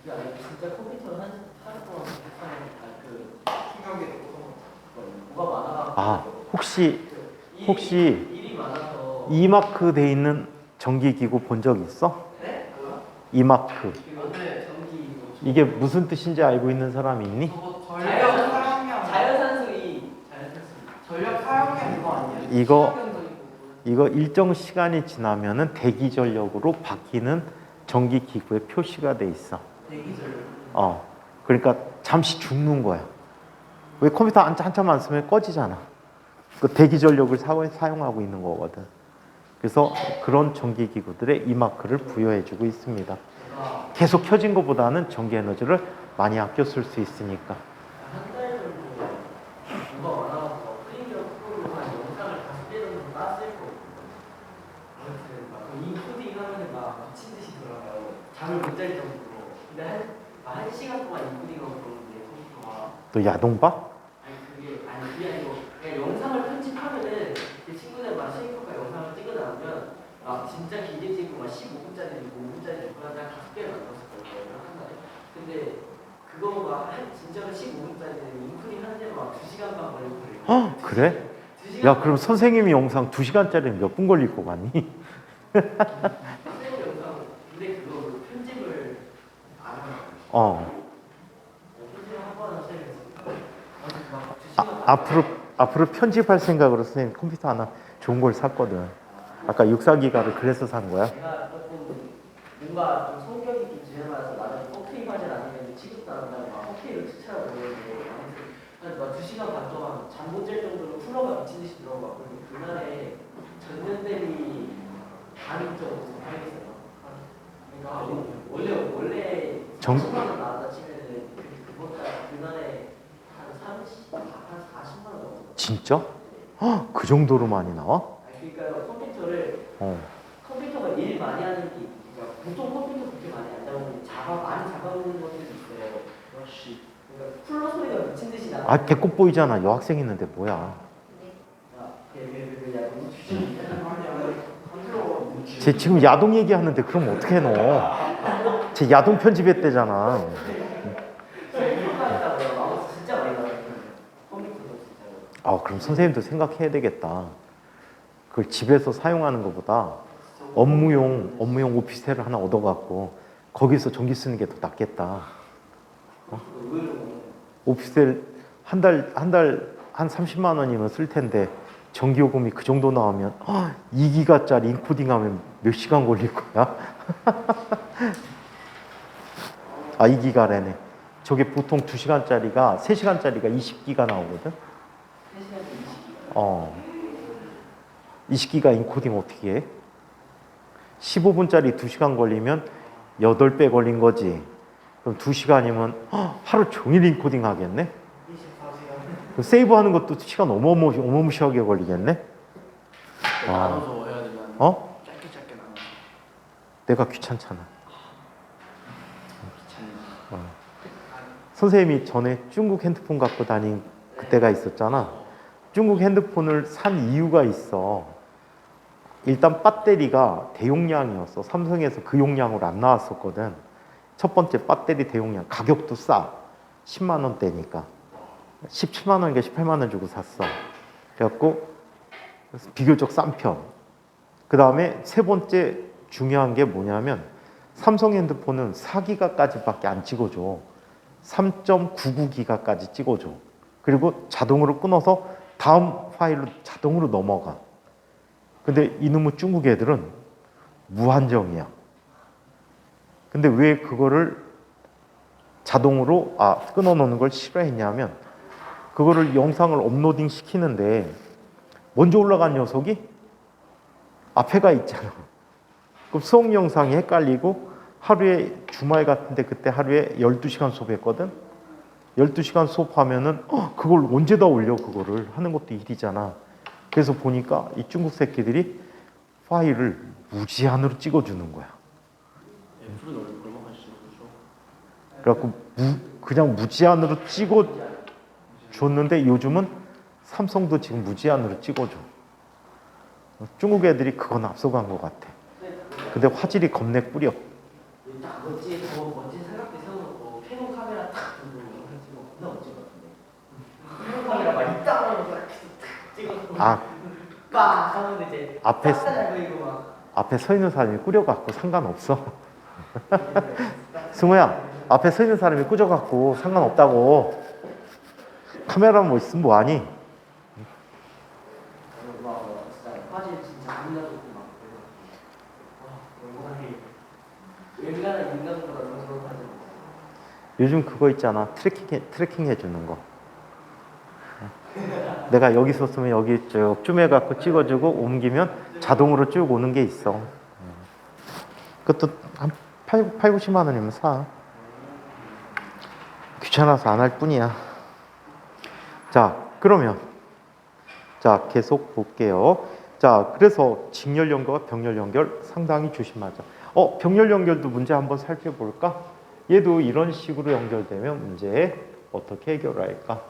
그게 아니고 진짜 컴퓨터를 하루 동안 하는 그 충격에 뭐가 많아가지고 아, 혹시 일이 많아서 이마크 돼 있는 전기기구 본 적 있어? 네? 뭐야? 이마크. 그거는 전기 이게 무슨 뜻인지 알고 있는 사람이 있니? 저거 전력 사용량 전력 사용량 이거 아니에요? 이거 일정 시간이 지나면은 대기 전력으로 바뀌는 전기기구에 표시가 돼 있어. 대기 전력. 그러니까 잠시 죽는 거야. 왜 컴퓨터 한참 안 쓰면 꺼지잖아. 그 대기 전력을 사용하고 있는 거거든. 그래서 그런 전기기구들에 이 마크를 부여해주고 있습니다. 계속 켜진 것보다는 전기 에너지를 많이 아껴 쓸 수 있으니까. 한 달 정도 뭐가 많아서 프리미어 프로로 한 영상을 5개 정도 땄을 거예요. 아무튼 막 인코딩 하면은 막 미친 듯이 돌아가요. 잠을 못 잘 정도로. 근데 한 시간 동안 인코딩하고 그러는데 컴퓨터가 또 야동 봐? 그게 아니고 그냥 영상을 편집하면은 그 친구들 막 쉐이커가 영상을 찍어놔면 막 진짜 길게 찍고 막 15분짜리 5분짜리 그런 한 5개를 만들었을 거예요 한 달에. 근데 그거가 진짜로 15분짜리는 인프딩 하는 데만 막 2시간 반 걸리고 그래요. 그래? 2시간 야, 그럼 선생님이 영상 2시간짜리 몇 분 걸릴 것 같니? 선생님 영상 근데 그거 편집을 안 하고 편집을 한 번 하셔야 앞으로 편집할 생각으로 선생님 컴퓨터 하나 좋은 걸 샀거든. 아까 64기가를 그래서 산 거야. 제가 조금 뭔가 좀 성격이 좀 지나면서 나는 4K 화질 아니면 취급도 안 한다고 막 4K를 추천하고 그러는데 아무튼 막 2시간 반 동안 잠 못 잘 정도로 쿨러가 미친 듯이 들어가고 그날에 전년 대비 반이 좀 하겠어요. 그러니까 원래 30만 원 나왔다 치면은 그보다 그날에 한 40만 원 정도. 진짜? 그 정도로 많이 나와? 그러니까 컴퓨터가 일 많이 하는 게 그러니까 보통 컴퓨터 그렇게 많이 안 잡으면 많이 잡아먹는 것들이 있어요. 그러니까 쿨러 소리가 미친 듯이 나. 배꼽 보이잖아. 여학생 있는데 뭐야? 쟤 지금 야동 얘기하는데 그럼 어떻게 넣어? 쟤 야동 편집했대잖아. 진짜 많이 나와요. 컴퓨터도 진짜로. 그럼 선생님도 생각해야 되겠다. 그걸 집에서 사용하는 것보다 업무용 오피스텔을 하나 얻어갖고 거기서 전기 쓰는 게 더 낫겠다. 오피스텔 한 달 한 30만 원이면 쓸 텐데 전기요금이 그 정도 나오면 2기가짜리 인코딩하면 몇 시간 걸릴 거야? 2기가래네. 저게 보통 2시간짜리가 3시간짜리가 20기가 나오거든. 20기가 인코딩 어떻게 해? 15분짜리 2시간 걸리면 8배 걸린 거지. 그럼 2시간이면 하루 종일 인코딩 하겠네? 그럼 세이브하는 것도 시간 어마무시하게 걸리겠네? 나눠서 해야 되면 짧게 나눠서. 내가 귀찮잖아. 귀찮네. 선생님이 전에 중국 핸드폰 갖고 다닌 그때가 있었잖아. 중국 핸드폰을 산 이유가 있어. 일단 배터리가 대용량이었어. 삼성에서 그 용량으로 안 나왔었거든. 첫 번째 배터리 대용량. 가격도 싸. 10만 원대니까. 17만 원인가 18만 원 주고 샀어. 그래갖고 비교적 싼 편. 그 다음에 세 번째 중요한 게 뭐냐면 삼성 핸드폰은 4기가까지밖에 안 찍어줘. 3.99기가까지 찍어줘. 그리고 자동으로 끊어서 다음 파일로 자동으로 넘어가. 근데 이놈의 중국 애들은 무한정이야. 근데 왜 그거를 자동으로 끊어놓는 걸 싫어했냐면 그거를 영상을 업로딩 시키는데 먼저 올라간 녀석이 앞에가 있잖아. 그럼 수업 영상이 헷갈리고 하루에 주말 같은데 그때 하루에 12시간 수업했거든. 12시간 수업하면은 그걸 언제 다 올려 그거를 하는 것도 일이잖아. 그래서 보니까 이 중국 새끼들이 파일을 무제한으로 찍어주는 거야. 애플은 원래 그런 거 하시죠, 그렇죠? 그래갖고 그냥 무제한으로 찍어줬는데 요즘은 삼성도 지금 무제한으로 찍어줘. 중국 애들이 그건 앞서간 것 같아. 근데 화질이 겁내 꾸려. 딱 멋진 삼각대 세워놓고 캐논 카메라 딱 들고 영상 찍으면 겁나 멋질 것 같은데. 캐논 카메라 막 이따가로 딱 찍어서 빡 하면 이제 앞에 잘 보이고 막. 앞에 서 있는 사람이 꾸려갖고 상관없어. 승우야, 앞에 서 있는 사람이 꾸져갖고 상관없다고. 카메라만 뭐 있으면 뭐하니? 막 진짜 화질 진짜 겁나 좋고 막. 웬간한 인간보다 너무 좋은 화질. 요즘 그거 있잖아. 트래킹 해주는 거. 내가 여기 있었으면 여기 쭉 줌해갖고 찍어주고 옮기면 자동으로 쭉 오는 게 있어. 그것도 한 80-90만 원이면 사. 귀찮아서 안 할 뿐이야. 자, 그러면 자 계속 볼게요. 자, 그래서 직렬 연결과 병렬 연결 상당히 조심하자. 병렬 연결도 문제 한번 살펴볼까? 얘도 이런 식으로 연결되면 문제 어떻게 해결할까?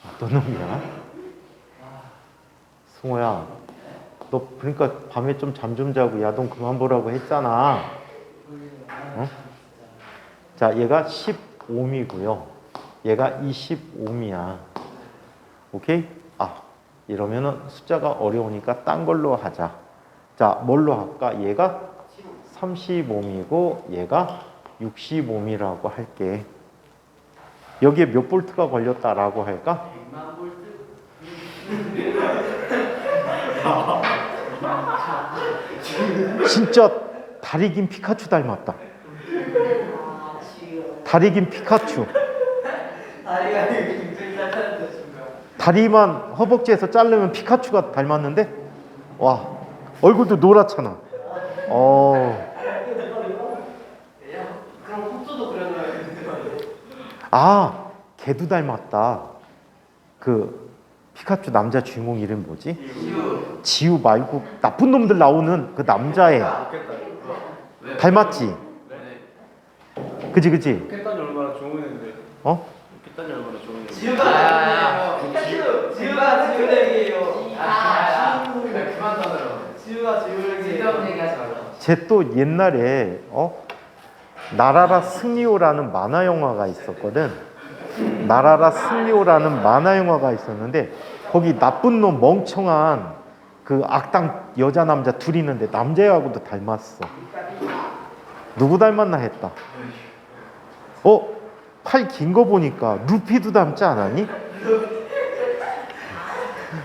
어떤 놈이야? 승호야, 너 그러니까 밤에 좀 잠 좀 자고 야동 그만 보라고 했잖아. 어? 자, 얘가 15미고요. 얘가 25미야. 오케이? 이러면은 숫자가 어려우니까 딴 걸로 하자. 자, 뭘로 할까? 얘가 35미고 얘가 65미라고 할게. 여기에 몇 볼트가 걸렸다라고 할까? 100만 볼트. 진짜 다리 긴 피카츄 닮았다. 다리 긴 피카츄. 다리가 굉장히 짧다는데 지금. 다리만 허벅지에서 자르면 피카츄가 닮았는데, 와, 얼굴도 노랗잖아. 그럼 흡수도 그려놔야겠는데. 걔도 닮았다. 그 피카츄 남자 주인공 이름 뭐지? 지우 말고 나쁜 놈들 나오는 그 남자애 닮았지? 그지? 캣단이 얼마나 좋은 애인데. 캣단이 얼마나 좋은 애인데. 지우가 지우leg이에요. 그만 떠들어. 지우가 지우leg이에요. 얘기하지 말라. 쟤 또 옛날에 나라라 승리호라는 만화 영화가 있었거든. 나라라 승리호라는 만화 영화가 있었는데 거기 나쁜 놈 멍청한 그 악당 여자 남자 둘이 있는데 남자애하고도 닮았어. 누구 닮았나 했다. 팔 긴 거 보니까 루피도 닮지 않았니?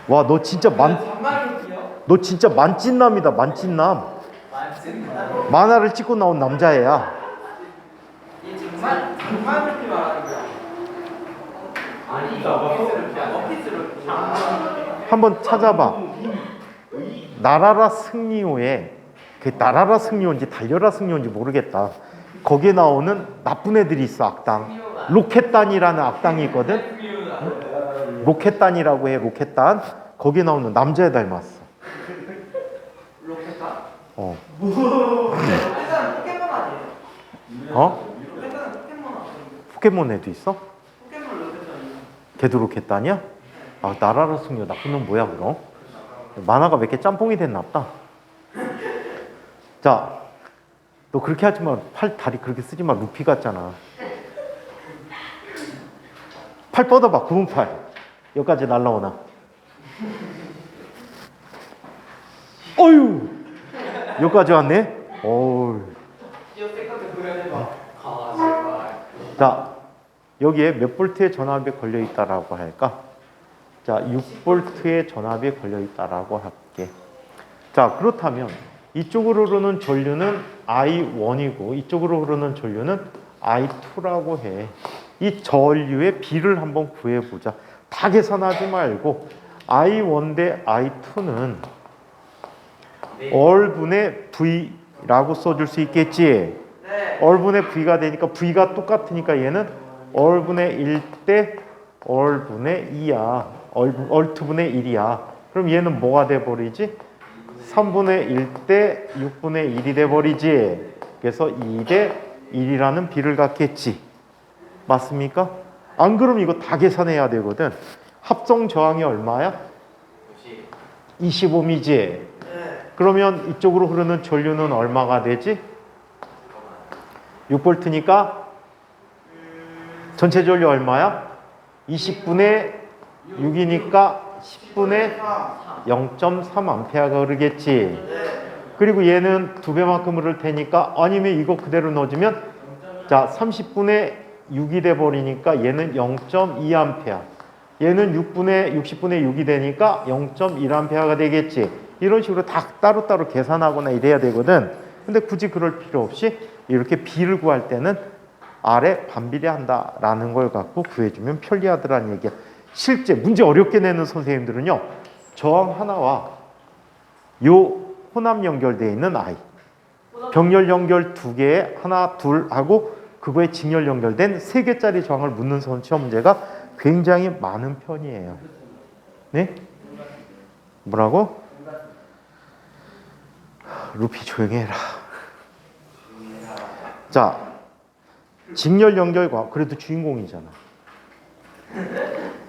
와, 너 진짜 너 진짜 만찢남이다. 만찢남. 만화를 찍고 나온 남자애야. 얘 정말 루피 말하는 거야. 아니 어피스 루피. 한번 찾아봐. 나라라 승리호에 그 나라라 승리호인지 달려라 승리호인지 모르겠다. 거기에 나오는 나쁜 애들이 있어. 악당 로켓단이라는 악당이 있거든. 로켓단이라고 해. 로켓단. 거기에 나오는 남자애 닮았어. 로켓단? 로켓단 포켓몬 아니에요? 로켓단 포켓몬 아니에요? 포켓몬 애도 있어? 포켓몬 로켓단이요. 걔도 로켓단이야? 나라라 승리호 나쁜 놈 뭐야 그럼? 만화가 몇 개 짬뽕이 됐나 보다. 자, 너 그렇게 하지 마. 다리 그렇게 쓰지 마. 루피 같잖아. 팔 뻗어봐. 구분 팔. 여기까지 날라오나. 어휴. 여기까지 왔네. 어휴. 자, 여기에 몇 볼트의 전압이 걸려 있다라고 할까? 자, 6볼트의 전압이 걸려 있다라고 할게. 자, 그렇다면 이쪽으로 흐르는 전류는 I1이고 이쪽으로 흐르는 전류는 I2라고 해. 이 전류의 비를 한번 구해보자. 다 계산하지 말고 I1 대 I2는 얼분의 V라고 써줄 수 있겠지? 얼분의 V가 되니까 V가 똑같으니까 얘는 얼분의 1 대 얼분의 2야. 얼투분의 1이야. 그럼 얘는 뭐가 돼버리지? 3분의 1 대 6분의 1이 돼버리지. 그래서 2 대 1이라는 비를 갖겠지. 맞습니까? 안 그러면 이거 다 계산해야 되거든. 합성 저항이 얼마야? 25미지. 그러면 이쪽으로 흐르는 전류는 얼마가 되지? 6V니까 전체 전류 얼마야? 20분의 6이니까 10분의 0.3A가 흐르겠지. 그리고 얘는 2배만큼 흐를 테니까 아니면 이거 그대로 넣어주면 자 30분의 6이 돼버리니까 얘는 0.2A. 얘는 60분의 6이 되니까 0.1A가 되겠지. 이런 식으로 다 따로따로 계산하거나 이래야 되거든. 근데 굳이 그럴 필요 없이 이렇게 B를 구할 때는 R에 반비례한다라는 걸 갖고 구해주면 편리하더라는 얘기야. 실제 문제 어렵게 내는 선생님들은요. 저항 하나와 요 혼합 연결되어 있는 I, 병렬 연결 2개에 하나, 둘 하고 그거에 직렬 연결된 3개짜리 저항을 묻는 시험 문제가 굉장히 많은 편이에요. 네? 뭐라고? 루피 조용히 해라. 자, 직렬 연결과 그래도 주인공이잖아.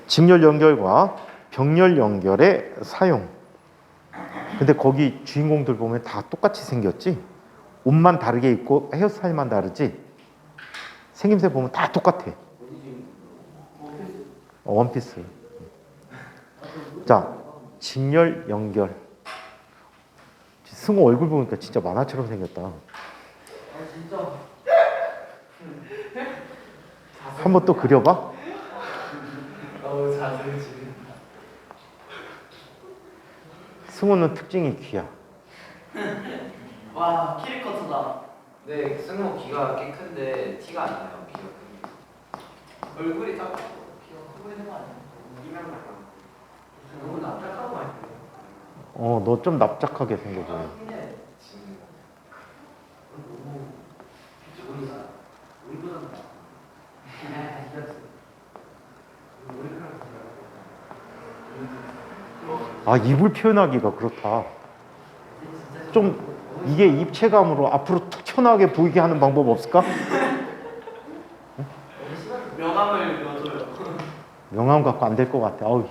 직렬 연결과 병렬 연결의 사용. 근데 거기 주인공들 보면 다 똑같이 생겼지? 옷만 다르게 입고 헤어스타일만 다르지? 생김새 보면 다 똑같아. 원피스. 자, 직렬 연결. 승우 얼굴 보니까 진짜 만화처럼 생겼다. 진짜. 한번 또 그려봐. 자세히 지금. 승우는 특징이 귀야. 와, 키리커트다. 네, 승우 귀가 꽤 큰데 티가 안 나요. 귀가 큰 게. 얼굴이 딱 귀가 커 보이는 거 아니야? 이명박. 너무 납작한 거 아니야? 너 좀 납작하게 생겨 보여. 지금 아, 입을 표현하기가 그렇다. 좀 이게 입체감으로 앞으로 툭 튀어나오게 보이게 하는 방법 없을까? 명함을 넣어줘요. 명함 갖고 안 될 것 같아. 아우,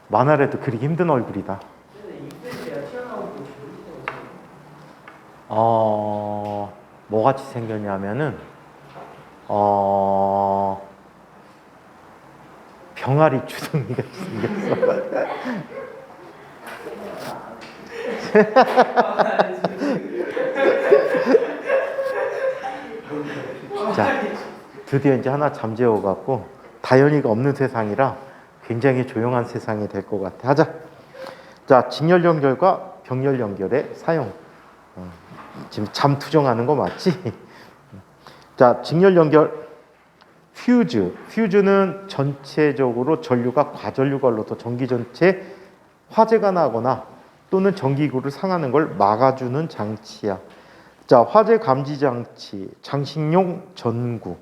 만화라도 그리기 힘든 얼굴이다. 근데 입술이야 튀어나오고 졸리게. 뭐 같이 생겼냐면은 병아리 주둥이 같이 생겼어. 자, 드디어 이제 하나 잠재워 갖고 다현이가 없는 세상이라 굉장히 조용한 세상이 될 것 같아. 하자. 자, 직렬 연결과 병렬 연결의 사용. 지금 잠 투정하는 거 맞지? 자, 직렬 연결 퓨즈. 퓨즈는 전체적으로 전류가 과전류가 흘러서 전기 전체에 화재가 나거나 또는 전기구를 상하는 걸 막아주는 장치야. 자, 화재 감지 장치, 장식용 전구.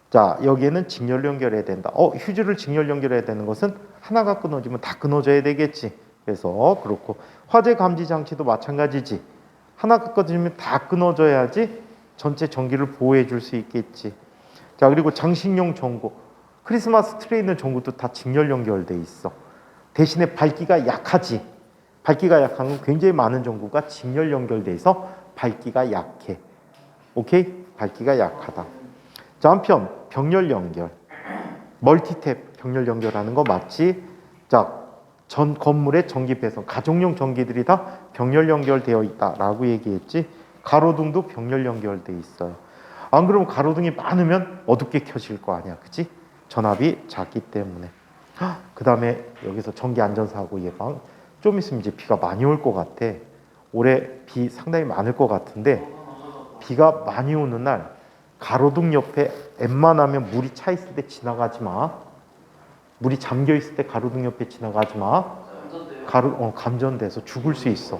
자, 여기에는 직렬 연결해야 된다. 휴즈를 직렬 연결해야 되는 것은 하나가 끊어지면 다 끊어져야 되겠지. 그래서 그렇고 화재 감지 장치도 마찬가지지. 하나가 끊어지면 다 끊어져야지 전체 전기를 보호해 줄 수 있겠지. 자, 그리고 장식용 전구. 크리스마스 트리에 있는 전구도 다 직렬 연결돼 있어. 대신에 밝기가 약하지. 밝기가 약한 건 굉장히 많은 전구가 직렬 연결돼 있어 밝기가 약해. 오케이? 밝기가 약하다. 자, 한편 병렬 연결. 멀티탭 병렬 연결하는 거 맞지? 자, 전 건물의 전기 배선, 가정용 전기들이 다 병렬 연결되어 있다라고 얘기했지. 가로등도 병렬 연결돼 있어요. 안 그러면 가로등이 많으면 어둡게 켜질 거 아니야, 그치? 전압이 작기 때문에. 그 다음에 여기서 전기 안전사고 예방. 좀 있으면 이제 비가 많이 올 것 같아. 올해 비 상당히 많을 것 같은데 비가 많이 오는 날 가로등 옆에 웬만하면 물이 차 있을 때 지나가지 마. 물이 잠겨 있을 때 가로등 옆에 지나가지 마. 감전돼서 죽을 수 있어.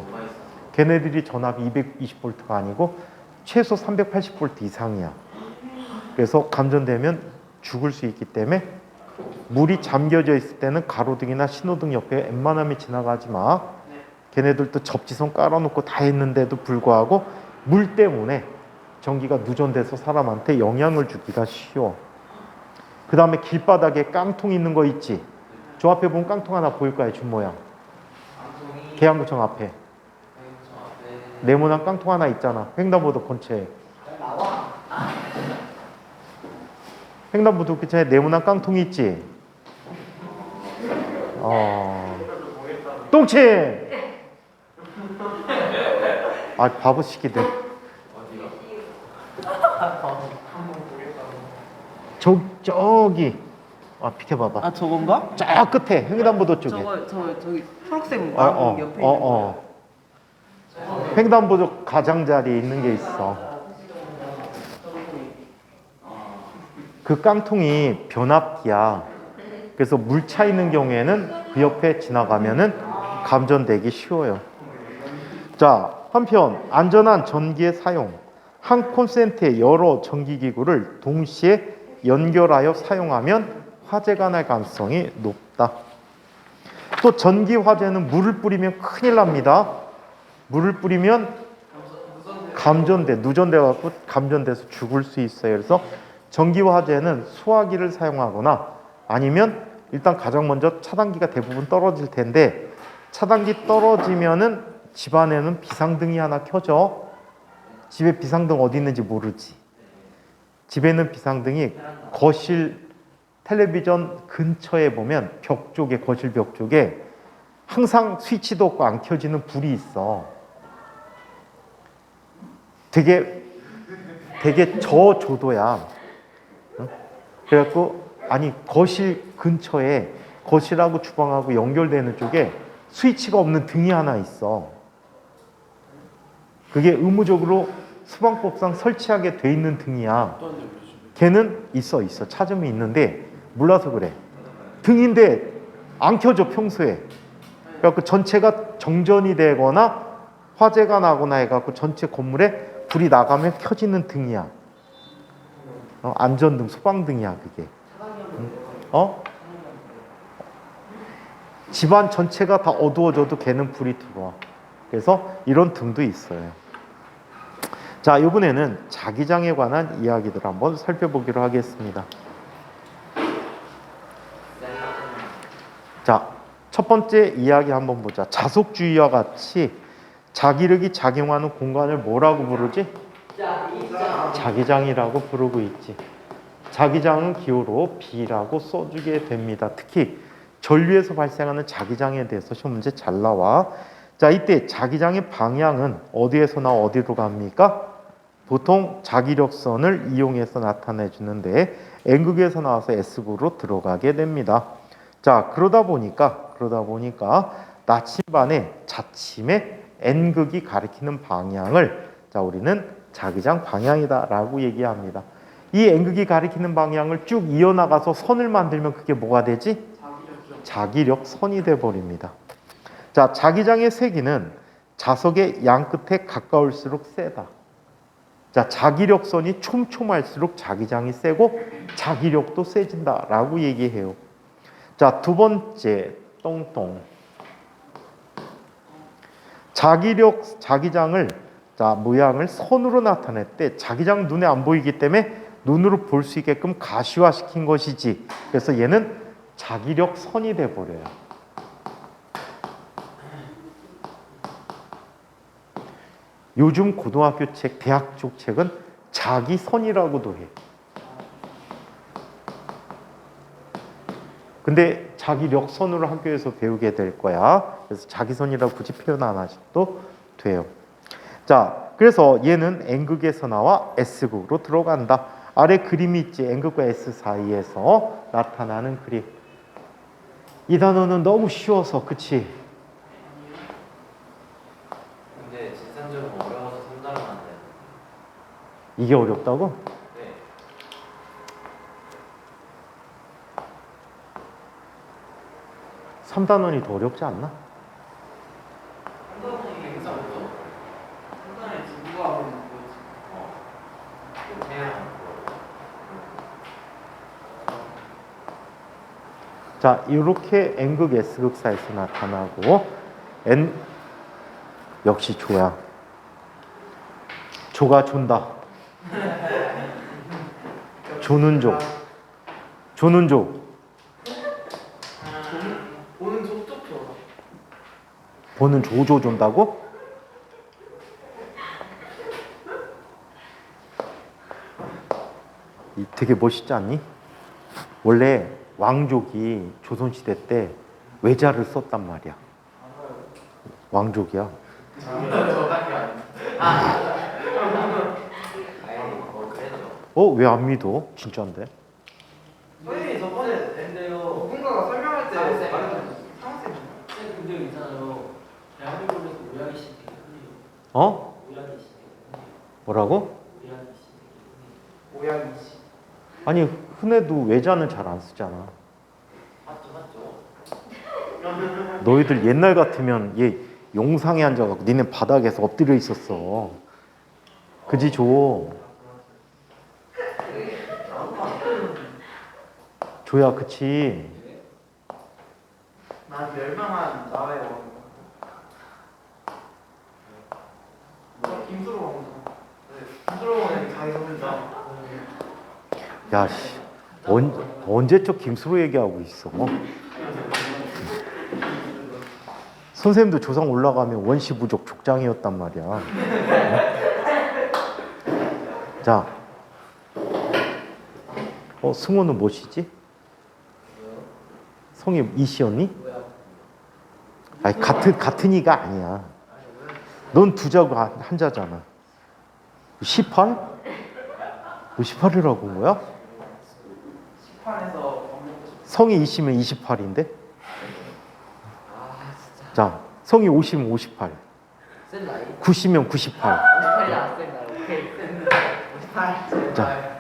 걔네들이 전압이 220V가 아니고 최소 380V 이상이야. 그래서 감전되면 죽을 수 있기 때문에 물이 잠겨져 있을 때는 가로등이나 신호등 옆에 웬만하면 지나가지 마. 걔네들도 접지선 깔아놓고 다 했는데도 불구하고 물 때문에 전기가 누전돼서 사람한테 영향을 주기가 쉬워. 그 다음에 길바닥에 깡통 있는 거 있지? 저 앞에 보면 깡통 하나 보일 거야, 준 모양. 방송이 계양구청 앞에. 앞에 네모난 깡통 하나 있잖아. 횡단보도 근처에. 나와. 횡단보도 근처에 네모난 깡통이 있지. 똥침. 아, 바보 시키들. 저기. 아, 비켜봐봐. 아 저건가? 저 끝에 횡단보도 쪽에. 저기 초록색 어, 옆에 횡단보도 가장자리에 있는 게 있어. 그 깡통이 변압기야. 그래서 물 차 있는 경우에는 그 옆에 지나가면은 감전되기 쉬워요. 자, 한편 안전한 전기의 사용. 한 콘센트에 여러 전기기구를 동시에 연결하여 사용하면 화재가 날 가능성이 높다. 또 전기 화재는 물을 뿌리면 큰일 납니다. 물을 뿌리면 누전돼 갖고 감전돼서 죽을 수 있어요. 그래서 전기 화재는 수화기를 사용하거나 아니면 일단 가장 먼저 차단기가 대부분 떨어질 텐데 차단기 떨어지면은 집안에는 비상등이 하나 켜져. 집에 비상등 어디 있는지 모르지. 집에 있는 비상등이 거실 텔레비전 근처에 보면 벽 쪽에, 거실 벽 쪽에 항상 스위치도 없고 안 켜지는 불이 있어. 되게 저조도야. 응? 그래갖고 아니 거실 근처에 거실하고 주방하고 연결되는 쪽에 스위치가 없는 등이 하나 있어. 그게 의무적으로 소방법상 설치하게 돼 있는 등이야. 걔는 있어 찾으면 있는데 몰라서 그래. 등인데 안 켜져 평소에. 그래갖고 전체가 정전이 되거나 화재가 나거나 해갖고 전체 건물에 불이 나가면 켜지는 등이야. 안전등, 소방등이야 그게. 집안 전체가 다 어두워져도 걔는 불이 들어와. 그래서 이런 등도 있어요. 자, 이번에는 자기장에 관한 이야기들을 한번 살펴보기로 하겠습니다. 자, 첫 번째 이야기 한번 보자. 자석주의와 같이 자기력이 작용하는 공간을 뭐라고 부르지? 자기장이라고 부르고 있지. 자기장은 기호로 B라고 써주게 됩니다. 특히 전류에서 발생하는 자기장에 대해서 시험 문제 잘 나와. 자, 이때 자기장의 방향은 어디에서나 어디로 갑니까? 보통 자기력선을 이용해서 나타내 주는데 N극에서 나와서 S극으로 들어가게 됩니다. 자, 그러다 보니까 나침반의 자침의 N극이 가리키는 방향을 자, 우리는 자기장 방향이다라고 얘기합니다. 이 N극이 가리키는 방향을 쭉 이어나가서 선을 만들면 그게 뭐가 되지? 자기력선이 돼 버립니다. 자, 자기장의 세기는 자석의 양 끝에 가까울수록 세다. 자, 자기력선이 촘촘할수록 자기장이 세고 자기력도 세진다라고 얘기해요. 자, 두 번째 똥똥. 자기장을 모양을 선으로 나타낼 때 자기장 눈에 안 보이기 때문에 눈으로 볼 수 있게끔 가시화시킨 것이지. 그래서 얘는 자기력선이 돼 버려요. 요즘 고등학교 책, 대학 쪽 책은 자기선이라고도 해. 근데 자기력선으로 학교에서 배우게 될 거야. 그래서 자기선이라고 굳이 표현 안 하셔도 돼요. 자, 그래서 얘는 N극에서 나와 S극으로 들어간다. 아래 그림이 있지. N극과 S 사이에서 나타나는 그림. 이 단어는 너무 쉬워서, 그치? 근데 진산적으로 어려워서 3단원 안 돼요. 이게 어렵다고? 네. 3단원이 더 어렵지 않나? 3단원이 행사 없어. 3단원에 누가 하고 있는 거지? 태양. 자, 이렇게 N극, S극 사이에서 나타나고 N 역시 조야. 조가 존다. 조는 조. 조는 조. 보는 조조 준다고? 되게 멋있지 않니? 원래 왕족이 조선시대 때 외자를 썼단 말이야. 왕족이야. 그래도 왜 안 믿어? 진짜인데? 선생님이 저번에 근데요. 누군가가 설명할 때 상쌤. 말했잖아요. 쌤 근데 있잖아요. 대한민국에서 오양이 씨 되게 흔해요. 오양이 씨 되게 흔해요. 뭐라고? 오양이 씨 되게 오양이 씨. 아니 흔해도 외자는 잘 안 쓰잖아. 맞죠. 너희들 옛날 같으면 얘 용상에 앉아갖고 니네 바닥에서 엎드려 있었어. 그지 조? 조야 그치? 난 멸망한 나의 왕. 김수로 왕. 김수로 왕이 자기 선배다. 야씨 언제적 김수로 얘기하고 있어? 선생님도 조상 올라가면 원시부족 족장이었단 말이야. 자, 승호는 뭐시지? 성이 이시였니? 아니 같은 이가 아니야. 넌 두자고 한자잖아. 18? 너 18이라고 온 거야? 18에서 성이 20면 28인데? 자, 성이 50면 58. 쌤 나이? 90면 98. 58이야 쌤 나이. 오케이. 58. 자,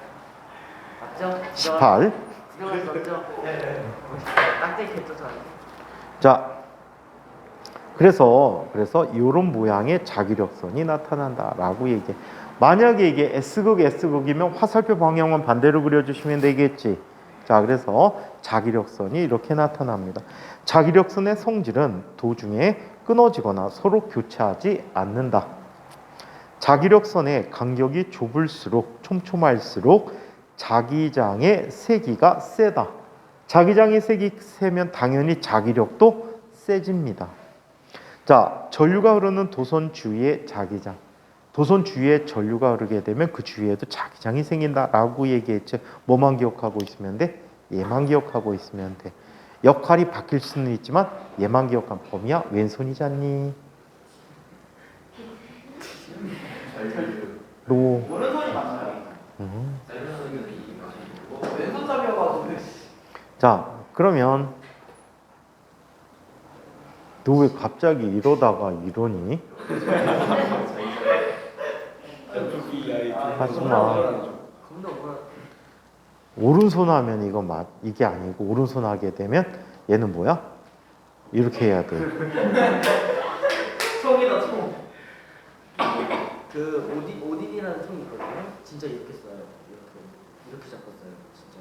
맞죠? 18. 들어갈 수 없죠? 네. 딱지 개쩌잖아. 자, 그래서 이런 모양의 자기력선이 나타난다라고 얘기해. 만약에 이게 S극이면 화살표 방향은 반대로 그려주시면 되겠지. 자, 그래서 자기력선이 이렇게 나타납니다. 자기력선의 성질은 도중에 끊어지거나 서로 교차하지 않는다. 자기력선의 간격이 좁을수록 촘촘할수록 자기장의 세기가 세다. 자기장의 세기 세면 당연히 자기력도 세집니다. 자, 전류가 흐르는 도선 주위의 자기장. 도선 주위에 전류가 흐르게 되면 그 주위에도 자기장이 생긴다라고 얘기했죠. 뭐만 기억하고 있으면 돼? 얘만 기억하고 있으면 돼. 역할이 바뀔 수는 있지만 얘만 기억한 범위야 왼손이잖니. 로. 오른손이 맞나요? 왼손잡이여가지고. 자, 그러면 너 왜 갑자기 이러다가 이러니? 하지마. 오른손 하면 이게 아니고 오른손 하게 되면 얘는 뭐야? 이렇게 해야 돼. 총이다 총. 그 오딘이라는 총이 있거든요. 진짜 이렇게 써요. 이렇게 잡고 써요. 진짜.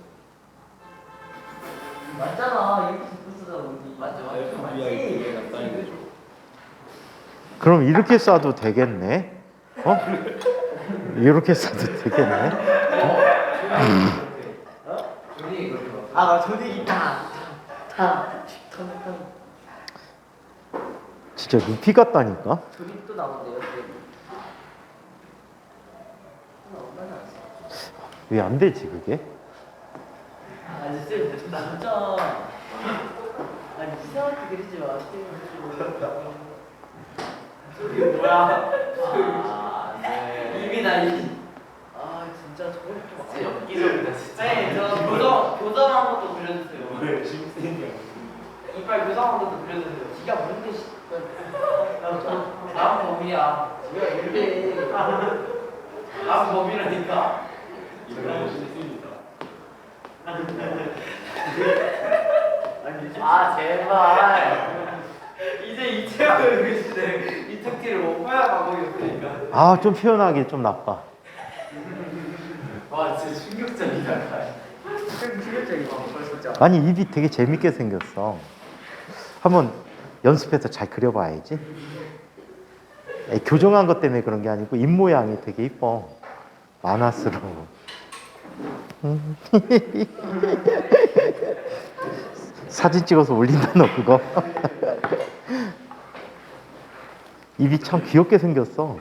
맞잖아. 이렇게 잡고 쓰잖아. 오딘. 맞죠. 맞지. 그럼 이렇게 쏴도 되겠네? 이렇게 쏴도 되겠네? 조니 그렇게 막. 아, 조딘 있다. 진짜 루피 같다니까? 조딘 또 나온대요. 왜 안 되지 그게? 아니 쌤 진짜. 아니 이상하게 그리지 마. 이게 뭐야? 네. 입이 나 입. 아 진짜 저거 좀. 진짜 엽기적이다 진짜. 네, 저 교정 한 것도 그려주세요. 이빨 교정 한 것도 그려주세요. 지가 뭔데 씨. 다음 범위야. 지가 뭔데. 다음 범위라니까. 아 제발. 이제 이체형을 그리시네. 이 특기를 못 포함하고 있으니까. 아, 좀 표현하기 좀 나빠. 와 진짜 충격적이다. 충격적이다. 진짜. 아니 입이 되게 재밌게 생겼어. 한번 연습해서 잘 그려봐야지. 교정한 것 때문에 그런 게 아니고 입 모양이 되게 이뻐. 만화스러워. 사진 찍어서 올린다 너 그거. 입이 참 귀엽게 생겼어.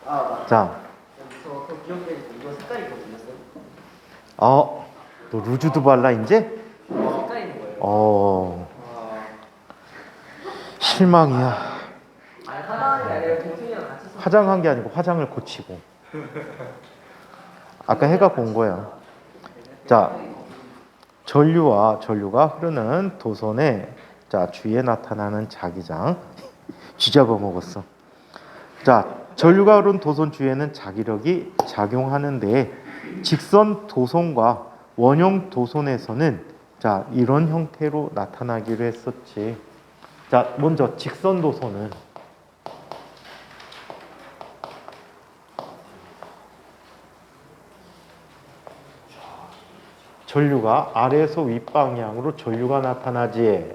아, 자, 저 귀엽게 이거 색깔이 더 들렸어요? 너 루즈도 발라 이제? 색깔이 있는 거예요. 실망이야. 아니 하나는 아니라 동생이랑 같이 써. 화장한 게 아니고 화장을 고치고. 아까 해갖고 온 거야. 자, 전류가 흐르는 도선의 자 주위에 나타나는 자기장. 쥐잡아 먹었어. 자, 전류가 흐른 도선 주위에는 자기력이 작용하는데 직선 도선과 원형 도선에서는 자 이런 형태로 나타나기로 했었지. 자, 먼저 직선 도선은 전류가 아래에서 윗방향으로 전류가 나타나지.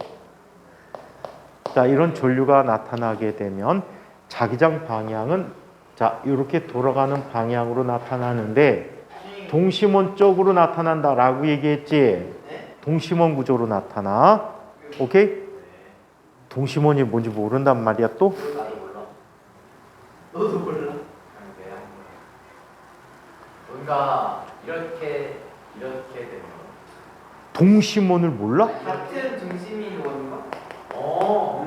자, 이런 전류가 나타나게 되면 자기장 방향은 자 이렇게 돌아가는 방향으로 나타나는데 동심원 쪽으로 나타난다라고 얘기했지. 동심원 구조로 나타나. 오케이? 동심원이 뭔지 모른단 말이야 또? 나도 몰라. 너도 몰라. 뭔가 이렇게 되면 동심원을 몰라? 같은 중심이 원인가? 오.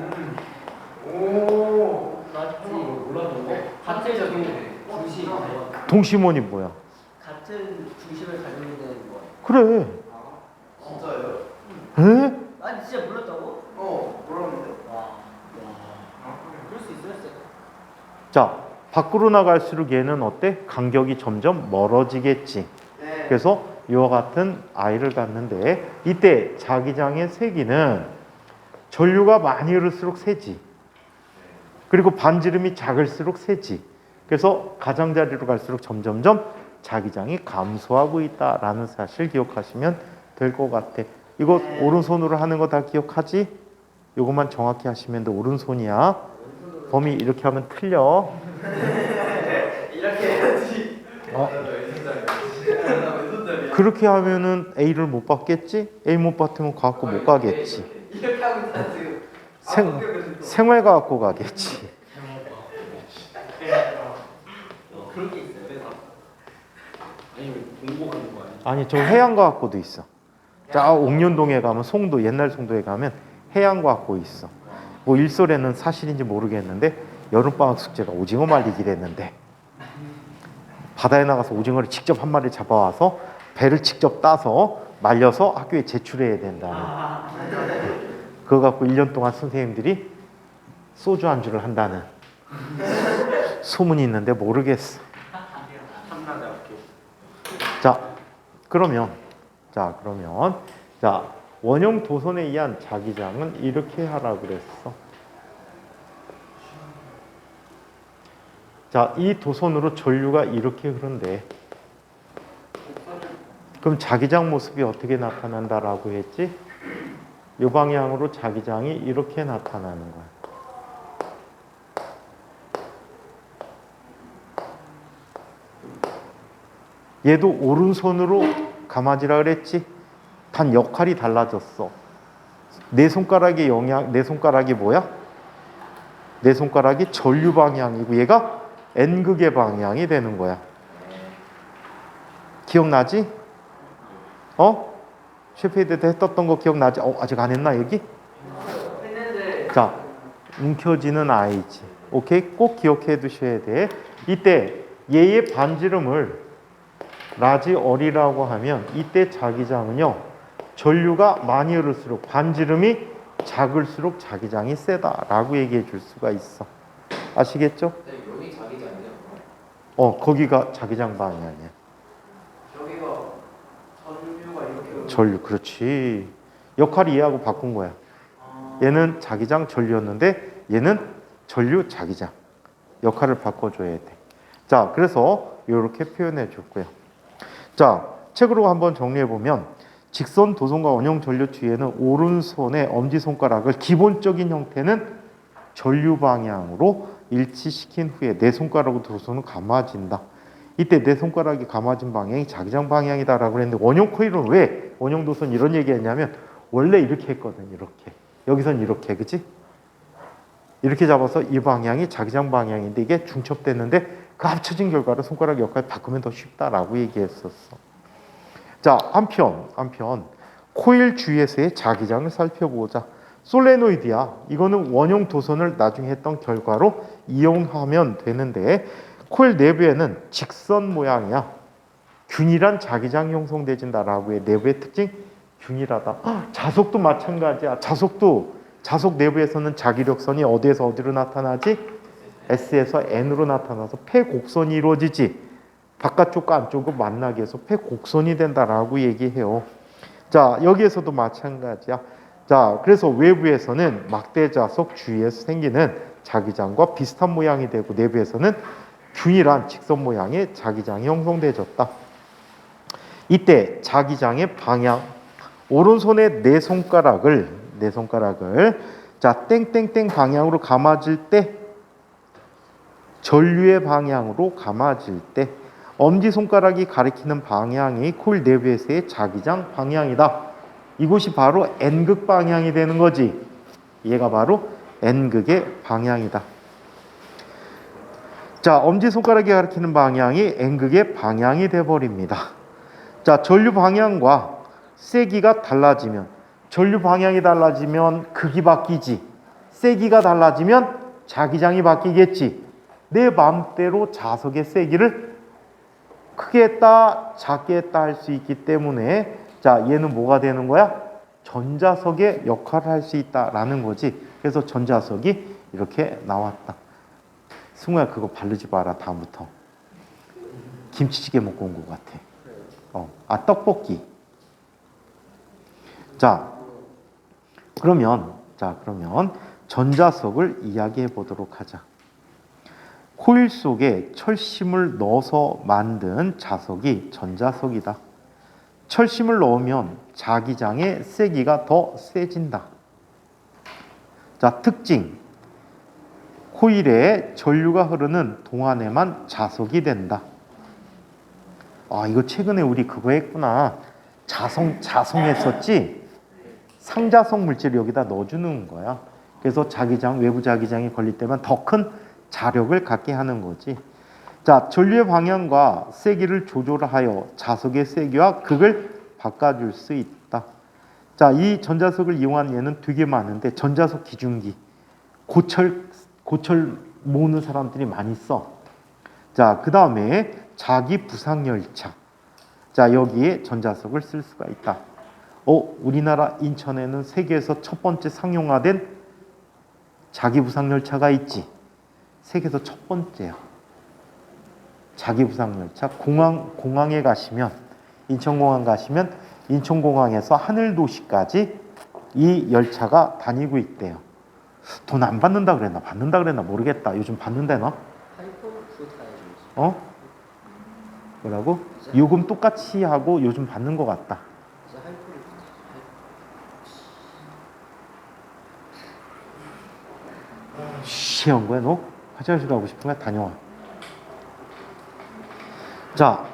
나 이거 몰랐는데. 같은 중심. 동심원이 뭐야? 같은 중심을 가지고 있는 거. 그래. 진짜요? 에? 아니 진짜 몰랐다고? 몰랐는데. 와. 그럴 수 있었어. 자, 밖으로 나갈수록 얘는 어때? 간격이 점점 멀어지겠지. 네. 그래서 이와 같은 아이를 갖는데 이때 자기장의 세기는 전류가 많이 흐를수록 세지. 그리고 반지름이 작을수록 세지. 그래서 가장자리로 갈수록 점점점 자기장이 감소하고 있다라는 사실 기억하시면 될 것 같아. 이거 오른손으로 하는 거 다 기억하지? 이것만 정확히 하시면 돼. 오른손이야. 범위 이렇게 하면 틀려. 이렇게 해야지. 그렇게 하면은 A를 못 받겠지? A 못 받으면 과학고 못 가겠지. 이렇게 하고 있다 지금. 생활과학고 가겠지. 그런 게 있어요. 아니면 공부하는 거 아니야? 아니 저 해양과학고도 있어. 자 옥년동에 가면 송도 옛날 송도에 가면 해양과학고 있어. 뭐 일설에는 사실인지 모르겠는데 여름방학 숙제가 오징어 말리기를 했는데 바다에 나가서 오징어를 직접 한 마리 잡아와서 배를 직접 따서 말려서 학교에 제출해야 된다는. 그거 갖고 1년 동안 선생님들이 소주 안주를 한다는 소문이 있는데 모르겠어. 자, 그러면 원형 도선에 의한 자기장은 이렇게 하라고 그랬어. 자, 이 도선으로 전류가 이렇게 흐른대. 그럼 자기장 모습이 어떻게 나타난다라고 했지? 이 방향으로 자기장이 이렇게 나타나는 거야. 얘도 오른손으로 감아지라 그랬지? 단 역할이 달라졌어. 내 손가락의 내 손가락이 뭐야? 내 손가락이 전류 방향이고 얘가 N극의 방향이 되는 거야. 기억나지? 셰피드 때 했던 거 기억나지? 아직 안 했나 여기? 했는데 자, 움켜쥐는 아이지. 오케이? 꼭 기억해 두셔야 돼. 이때 얘의 반지름을 라지 어리라고 하면 이때 자기장은요. 전류가 많이 흐를수록 반지름이 작을수록 자기장이 세다라고 얘기해 줄 수가 있어. 아시겠죠? 네, 여기 자기장이요. 거기가 자기장 방향이야. 여기가 전류가 이렇게 전류, 그렇지. 역할이 얘하고 바꾼 거야. 얘는 자기장 전류였는데 얘는 전류 자기장. 역할을 바꿔줘야 돼. 자, 그래서 이렇게 표현해 줬고요. 자, 책으로 한번 정리해 보면 직선 도선과 원형 전류 뒤에는 오른손의 엄지손가락을 기본적인 형태는 전류 방향으로 일치시킨 후에 내 손가락으로 도선은 감아진다. 이때 내 손가락이 감아진 방향이 자기장 방향이다라고 했는데 원형 코일은 왜 원형 도선 이런 얘기했냐면 원래 이렇게 했거든. 이렇게. 여기선 이렇게. 그치? 이렇게 잡아서 이 방향이 자기장 방향인데 이게 중첩됐는데 그 합쳐진 결과로 손가락 역할 바꾸면 더 쉽다라고 얘기했었어. 자, 한편 코일 주위에서의 자기장을 살펴보자. 솔레노이드야. 이거는 원형 도선을 나중에 했던 결과로 이용하면 되는데 코일 내부에는 직선 모양이야. 균일한 자기장이 형성되진다라고 해. 내부의 특징 균일하다. 자석도 마찬가지야. 자석 내부에서는 자기력선이 어디에서 어디로 나타나지? S에서 N으로 나타나서 폐곡선이 이루어지지. 바깥쪽과 안쪽을 만나게 해서 폐곡선이 된다라고 얘기해요. 자, 여기에서도 마찬가지야. 자, 그래서 외부에서는 막대 자석 주위에서 생기는 자기장과 비슷한 모양이 되고 내부에서는 균일한 직선 모양의 자기장이 형성되어졌다. 이때 자기장의 방향, 오른손의 네 손가락을 자, 땡땡땡 방향으로 감아질 때, 전류의 방향으로 감아질 때 엄지손가락이 가리키는 방향이 코일 내부에서의 자기장 방향이다. 이곳이 바로 N극 방향이 되는 거지. 얘가 바로 N극의 방향이다. 자, 엄지손가락이 가리키는 방향이 N극의 방향이 돼버립니다. 자, 전류 방향과 세기가 달라지면, 전류 방향이 달라지면 극이 바뀌지. 세기가 달라지면 자기장이 바뀌겠지. 내 마음대로 자석의 세기를 크게 했다 작게 했다 할 수 있기 때문에 자, 얘는 뭐가 되는 거야? 전자석의 역할을 할 수 있다라는 거지. 그래서 전자석이 이렇게 나왔다. 승우야, 그거 바르지 마라. 다음부터 김치찌개 먹고 온 것 같아. 떡볶이. 자, 그러면 전자석을 이야기해 보도록 하자. 코일 속에 철심을 넣어서 만든 자석이 전자석이다. 철심을 넣으면 자기장의 세기가 더 세진다. 자, 특징. 코일에 전류가 흐르는 동안에만 자석이 된다. 아, 이거 최근에 우리 그거 했구나. 자성 했었지? 상자석 물질을 여기다 넣어주는 거야. 그래서 자기장, 외부 자기장이 걸릴 때만 더 큰 자력을 갖게 하는 거지. 자, 전류의 방향과 세기를 조절하여 자석의 세기와 극을 바꿔줄 수 있다. 자, 이 전자석을 이용한 예는 되게 많은데 전자석 기준기, 고철 모으는 사람들이 많이 써. 자, 그 다음에 자기 부상열차. 자, 여기에 전자석을 쓸 수가 있다. 우리나라 인천에는 세계에서 첫 번째 상용화된 자기 부상열차가 있지. 세계에서 첫 번째야. 자기 부상열차. 공항에 가시면, 인천공항 가시면 인천공항에서 하늘도시까지 이 열차가 다니고 있대요. 돈 안 받는다 그랬나? 받는다 그랬나? 모르겠다. 요즘 받는다나? 하이퍼루프 타야죠. 뭐라고? 요금 똑같이 하고 요즘 받는 것 같다. 시한 거야 너? 화장실 가고 싶은 거야? 다녀와. 자,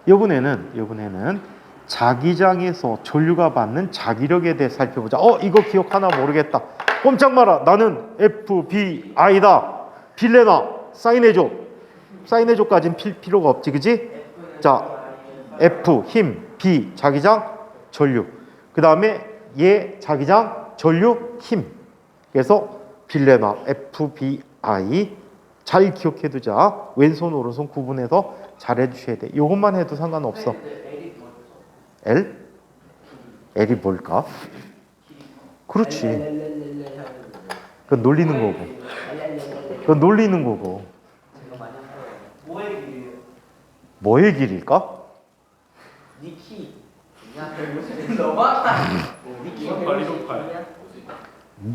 이번에는 자기장에서 전류가 받는 자기력에 대해 살펴보자. 이거 기억하나 모르겠다. 꼼짝 마라. 나는 FBI다. 빌레나 사인해줘. 사인해줘까지는 필요가 없지, 그지? 자, F 힘, B 자기장, 전류. 그 다음에 얘 자기장, 전류, 힘. 그래서 빌레나 FBI 잘 기억해두자. 왼손 오른손 구분해서 잘 해주셔야 돼. 이것만 해도 상관없어. L? L이 뭘까? 그렇지. 그건 놀리는 거고. 그건 놀리는 거고. 뭐의 길일까? 니키. 야, 너무하다. 니키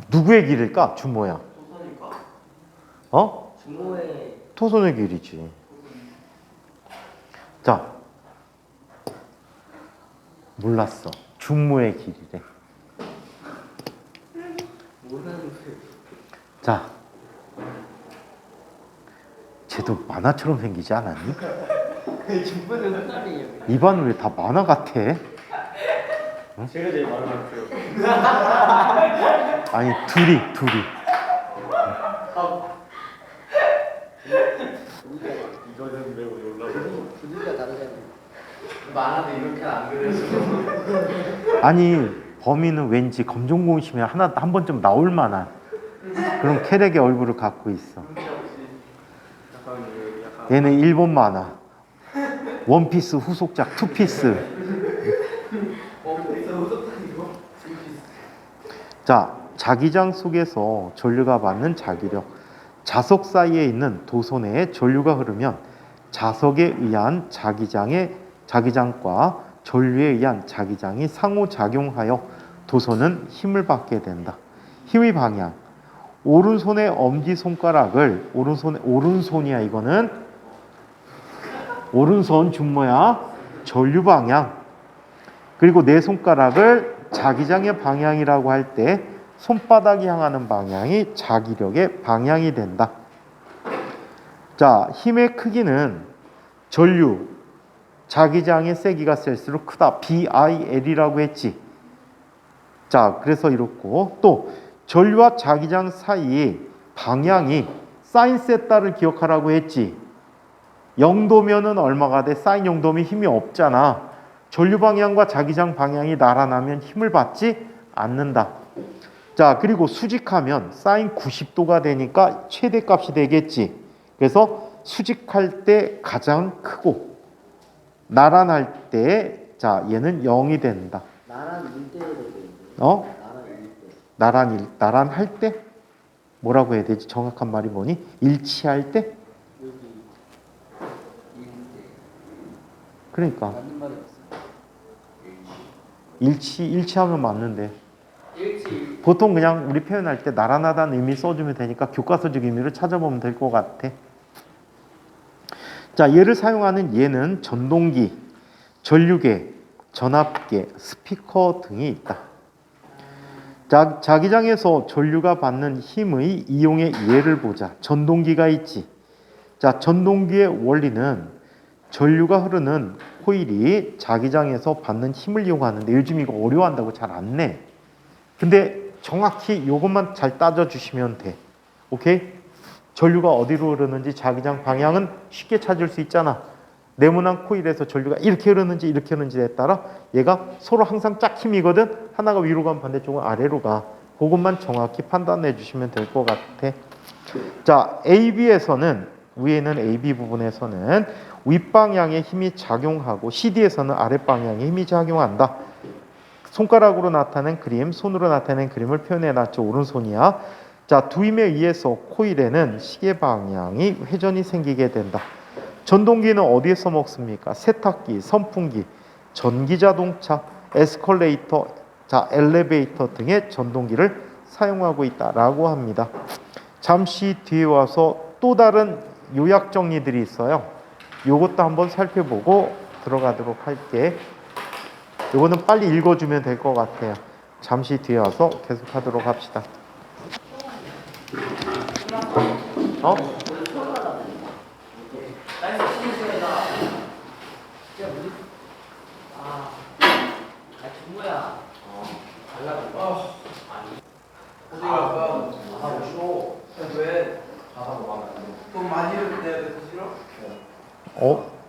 누구의 길일까? 준모야. 준모의 토손의 길이지. 자, 몰랐어. 준모의 길이래. 자, 쟤도 만화처럼 생기지 않았니? 준모는 흑달이에요. 입안은 왜 다 만화 같아? 응? 제가 제일 많은 것 같아요. 아니 둘이 이거는 매우 놀라워. 분위기가 다르잖아요. 만화도 이렇게 안 그려져. 아니 범인은 왠지 검정고무심에 한 번쯤 나올 만한 그런 캐릭의 얼굴을 갖고 있어. 약간 얘는 일본 만화 원피스 후속작 투피스. 자, 자기장 속에서 전류가 받는 자기력. 자석 사이에 있는 도소 내에 전류가 흐르면 자석에 의한 자기장과 전류에 의한 자기장이 상호작용하여 도소는 힘을 받게 된다. 힘의 방향. 오른손의 엄지손가락을 오른손이야 이거는 오른손 준모야 전류 방향. 그리고 내 손가락을 자기장의 방향이라고 할 때 손바닥이 향하는 방향이 자기력의 방향이 된다. 자, 힘의 크기는 전류, 자기장의 세기가 셀수록 크다. BIL이라고 했지. 자, 그래서 이렇고 또 전류와 자기장 사이 방향이 사인 세타를 기억하라고 했지. 0도면은 얼마가 돼? 사인 0도면 힘이 없잖아. 전류 방향과 자기장 방향이 나란하면 힘을 받지 않는다. 자, 그리고 수직하면 사인 90도가 되니까 최대값이 되겠지. 그래서 수직할 때 가장 크고 나란할 때 자, 얘는 0이 된다. 나란 일대로 되고 있는데. 어? 나란 일대. 나란할 때 뭐라고 해야 되지? 정확한 말이 뭐니? 일치할 때? 여기 일대. 그러니까 맞는 말이 없어. 일치하면 맞는데 일치. 보통 그냥 우리 표현할 때 나란하다는 의미 써주면 되니까 교과서적 의미를 찾아보면 될 것 같아. 자, 얘를 사용하는 얘는 전동기, 전류계, 전압계, 스피커 등이 있다. 자, 자기장에서 전류가 받는 힘의 이용의 예를 보자. 전동기가 있지. 자, 전동기의 원리는 전류가 흐르는 코일이 자기장에서 받는 힘을 이용하는데 요즘 이거 어려워한다고 잘 안 내. 근데 정확히 이것만 잘 따져주시면 돼. 오케이? 전류가 어디로 흐르는지 자기장 방향은 쉽게 찾을 수 있잖아. 네모난 코일에서 전류가 이렇게 흐르는지 이렇게 흐르는지에 따라 얘가 서로 항상 짝 힘이거든. 하나가 위로 가면 반대쪽은 아래로 가. 그것만 정확히 판단해 주시면 될 것 같아. 자, AB에서는 위에 있는 AB 부분에서는 윗방향에 힘이 작용하고 CD에서는 아랫방향에 힘이 작용한다. 손가락으로 나타낸 그림, 손으로 나타낸 그림을 표현해놨죠. 오른손이야. 자, 두 힘에 의해서 코일에는 시계 방향이 회전이 생기게 된다. 전동기는 어디에 써먹습니까? 세탁기, 선풍기, 전기자동차, 에스컬레이터, 자, 엘리베이터 등의 전동기를 사용하고 있다라고 합니다. 잠시 뒤에 와서 또 다른 요약 정리들이 있어요. 요것도 한번 살펴보고 들어가도록 할게. 요거는 빨리 읽어주면 될 것 같아요. 잠시 뒤에 와서 계속하도록 합시다. 어? 준모야. 달라고. 어디 갈까? 싫어. 왜? 돈 많이 내야 돼서 싫어?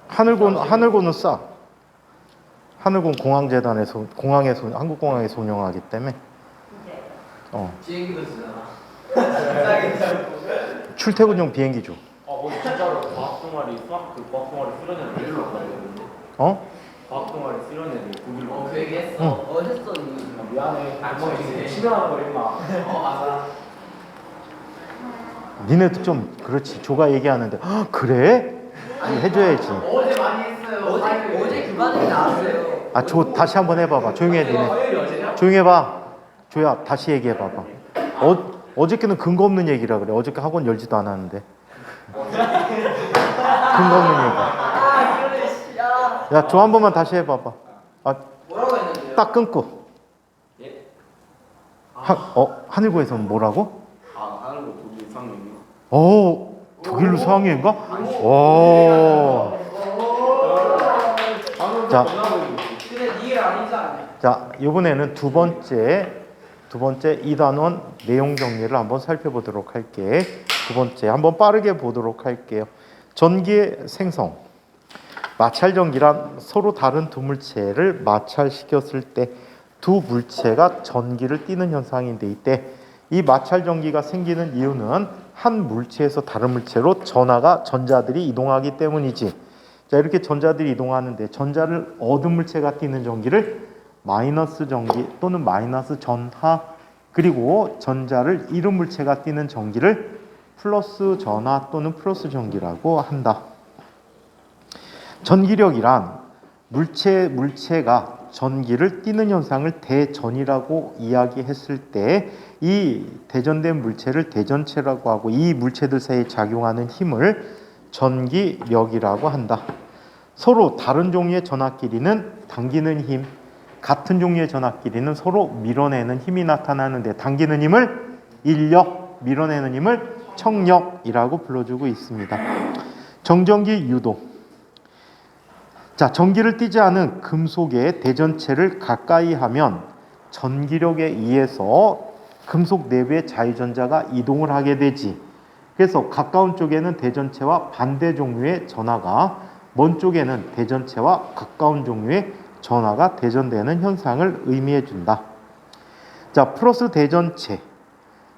하늘고는 싸. 하늘군 공항재단에서 한국공항에서 운영하기 때문에 비행기도 쓰잖아. 싸게 살고. 출퇴근용 비행기 줘. 뭐 진짜로 과학 동아리 수학 그 과학 동아리 수련회를 일로 가거든요. 과학 동아리 수련회를 독일로. 그 얘기 했어. 응. 했어 니. 미안해. 뭐 치명하는 거 임마. 맞아. 니네도 좀 그렇지. 조가 얘기하는데 그래? 해줘야지. 어제 많이 했어요. 어제 그반이 나왔어요. 조 다시 한번 해봐봐. 조용히 해 니네. 조용히 해봐. 조야 다시 얘기해봐봐. 어저께는 근거 없는 얘기라 그래. 어저께 학원 열지도 않았는데. 근거 없는 얘기. 야, 조 한 번만 다시 해봐봐. 뭐라고 했는데요? 딱 끊고. 예? 하늘고에서는 뭐라고? 하늘고 독일 상용이요. 독일로 수학여행가? 오. 자, 근데 네 아니잖아. 자, 이번에는 두 번째 2단원 내용 정리를 한번 살펴보도록 할게. 두 번째 한번 빠르게 보도록 할게요. 전기의 생성. 마찰전기란 서로 다른 두 물체를 마찰시켰을 때 두 물체가 전기를 띠는 현상인데, 이때 이 마찰전기가 생기는 이유는 한 물체에서 다른 물체로 전자들이 이동하기 때문이지. 자, 이렇게 전자들이 이동하는데 전자를 얻은 물체가 띠는 전기를 마이너스 전기 또는 마이너스 전하, 그리고 전자를 잃은 물체가 띠는 전기를 플러스 전하 또는 플러스 전기라고 한다. 전기력이란 물체가 전기를 띠는 현상을 대전이라고 이야기했을 때 이 대전된 물체를 대전체라고 하고 이 물체들 사이에 작용하는 힘을 전기력이라고 한다. 서로 다른 종류의 전하끼리는 당기는 힘, 같은 종류의 전하끼리는 서로 밀어내는 힘이 나타나는데, 당기는 힘을 인력, 밀어내는 힘을 청력이라고 불러주고 있습니다. 정전기 유도. 자, 전기를 띠지 않은 금속의 대전체를 가까이 하면 전기력에 의해서 금속 내부의 자유전자가 이동을 하게 되지. 그래서 가까운 쪽에는 대전체와 반대 종류의 전하가, 먼 쪽에는 대전체와 가까운 종류의 전하가 대전되는 현상을 의미해 준다. 자, 플러스 대전체.